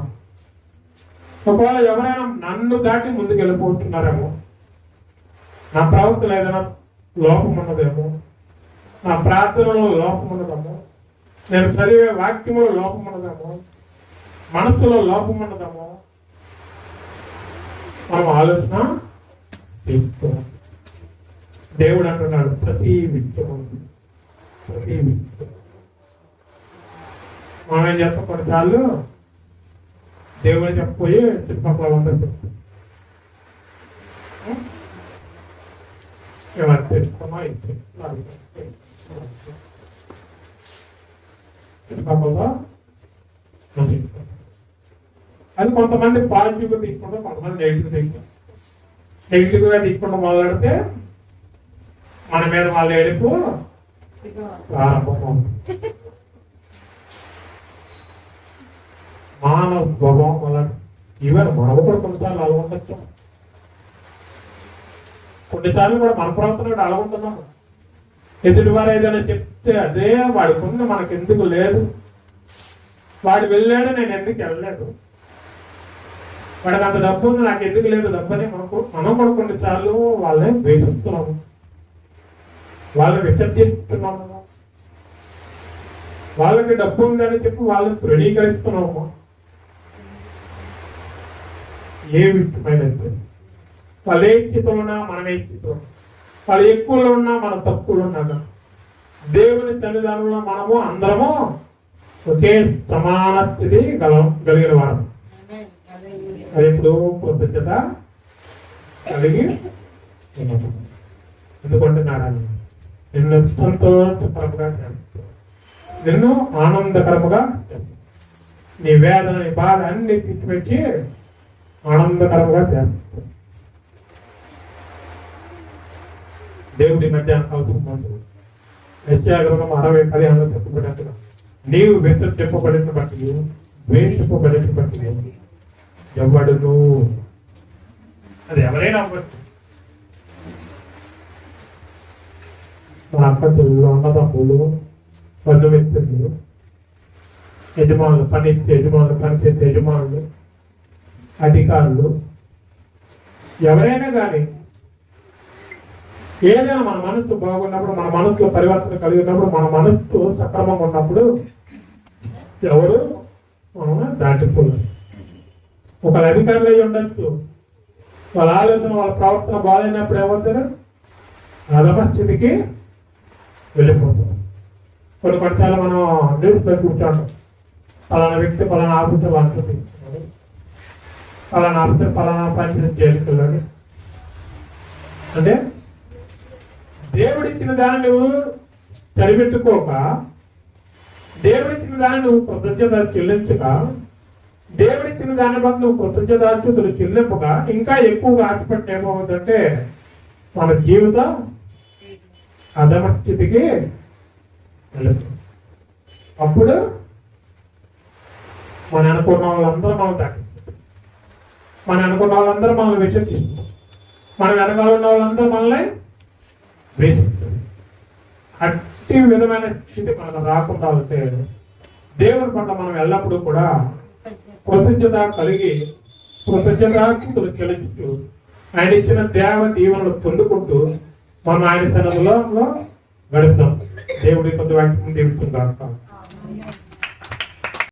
ఒకవేళ ఎవరైనా నన్ను దాటి ముందుకు వెళ్ళిపోతున్నారేమో, నా ప్రవర్తన ఏదైనా లోపం ఉన్నదేమో, నా ప్రార్థనలో లోపం ఉన్నదేమో, నేను చదివే వాక్యంలో లోపం ఉన్నదేమో, మనసులో లోపం ఉన్నదేమో మనం ఆలోచన చేసుకోవాలి. దేవుడు అంటున్నాడు ప్రతి విషయం ఉంది, ప్రతి విషయం. మనం ఏం చేస్తాం కొన్నిసార్లు దేవుడు చెప్పపోయి చుట్టుపక్కల అందరూ చెప్తాం, ఏమైనా తెచ్చుకున్నా ఇచ్చే చుట్టుపక్కల అది కొంతమంది పాజిటివ్గా తీసుకుంటాం, కొంతమంది నెగిటివ్ తీసుకుంటాం. నెగిటివ్గా తీసుకుంటాం మొదలెడితే మన మీద వాళ్ళ ఏడుపు ప్రారంభం. మానవ స్వభావం వల్ల ఈవెన్ మనము కూడా కొన్నిసార్లు అలా ఉండొచ్చు, కొన్నిసార్లు కూడా మన ప్రవర్తన అలా ఉంటున్నాము. ఎదుటి వారు ఏదైనా చెప్తే అదే వాడికి ఉంది, మనకు ఎందుకు లేదు, వాడు వెళ్ళాడు నేను ఎందుకు వెళ్ళలేదు, వాడికి అంత డబ్బు ఉంది నాకు ఎందుకు లేదు డబ్బు అని మనం కూడా కొన్నిసార్లు వాళ్ళని ద్వేషిస్తున్నాము, వాళ్ళని విసర్జిస్తున్నాము, వాళ్ళకి డబ్బు ఉందని చెప్పి వాళ్ళని తృణీకరిస్తున్నాము. ఏ విషయమైన వాళ్ళు ఏ స్థితిలో ఉన్నా మనం ఏ స్థితిలో, వాళ్ళు ఎక్కువలో ఉన్నా మన తక్కువలో ఉన్నాగా దేవుని సన్నిధానంలో మనము అందరము ఒకే సమాన స్థితి కలిగిన వారం. అది ఎప్పుడు కృతజ్ఞత కలిగి ఎందుకుంటున్నాడు, నిన్ను సంతోషకరముగా నిన్ను ఆనందకరముగా నీ వేదన నీ బాధ అన్ని తీసిపెట్టి ఆనందకరంగా చేస్తాడు. దేవుడి మధ్యాహ్నం అవుతుంది యెషయా-గ్రంథం 60:15 చెప్పబడినట్టుగా నీవు విసర్జింపబడిన బట్టి ద్వేషింపబడిన బట్టి ఎవడును, అది ఎవరైనా అవ్వచ్చు, మన అక్క చెల్లెలు అన్నదమ్ములు బంధుమిత్రులు యజమానులు పనిచ్చే యజమానులు పనిచేసే యజమానులు అధికారులు ఎవరైనా కానీ ఏదైనా మన మనస్సు బాగున్నప్పుడు, మన మనస్సులో పరివర్తన కలిగినప్పుడు, మన మనస్సు సక్రమంగా ఉన్నప్పుడు ఎవరు మనం దాటిపోలేదు. ఒకళ్ళ అధికారులు అయ్యి ఉండొచ్చు, వాళ్ళ ఆలోచన వాళ్ళ ప్రవర్తన బాగాలేనప్పుడు ఏమవుతారు, అధమ స్థితికి వెళ్ళిపోతారు. కొన్నిసార్లు మనం న్యూస్లో కూర్చోంటాం, పలానా వ్యక్తి పలానా ఆఫీసర్ అంటుంది, పలానా ఆఫీసర్ పలానా పంచాయతీ జైలుకి వెళ్ళాడు అంటే దేవుడిచ్చిన దాన్ని నువ్వు సరిపెట్టుకోక, దేవుడిచ్చిన దాన్ని నువ్వు కృతజ్ఞత చెల్లించక, దేవుడిచ్చిన దాన్ని బట్టి నువ్వు కృతజ్ఞతాస్తుతులు చెల్లింపక ఇంకా ఎక్కువగా ఆశపట్టి ఏమవుతుందంటే మన జీవితం అధమ స్థితికి వెళుతుంది. అప్పుడు మన అనుకున్న వాళ్ళందరూ మనం దాటిస్తారు, మన అనుకున్న వాళ్ళందరూ మనల్ని విసర్జిస్తారు, మన వెనకాల ఉన్న వాళ్ళందరూ మనల్ని ద్వేషిస్తారు. అట్టి విధమైన స్థితి మనకు రాకుండా ఉంటే దేవుని పట్ల మనం ఎల్లప్పుడూ కూడా కృతజ్ఞత కలిగి కృతజ్ఞతాస్తుతులు చెల్లించుతూ ఆయన ఇచ్చిన దేవ దీవెనలు పొందుకుంటూ మనం ఆయన సన్నిధిలో గడుపుతాం. దేవుడి కొంత వాక్యం దీవిస్తుంటాం.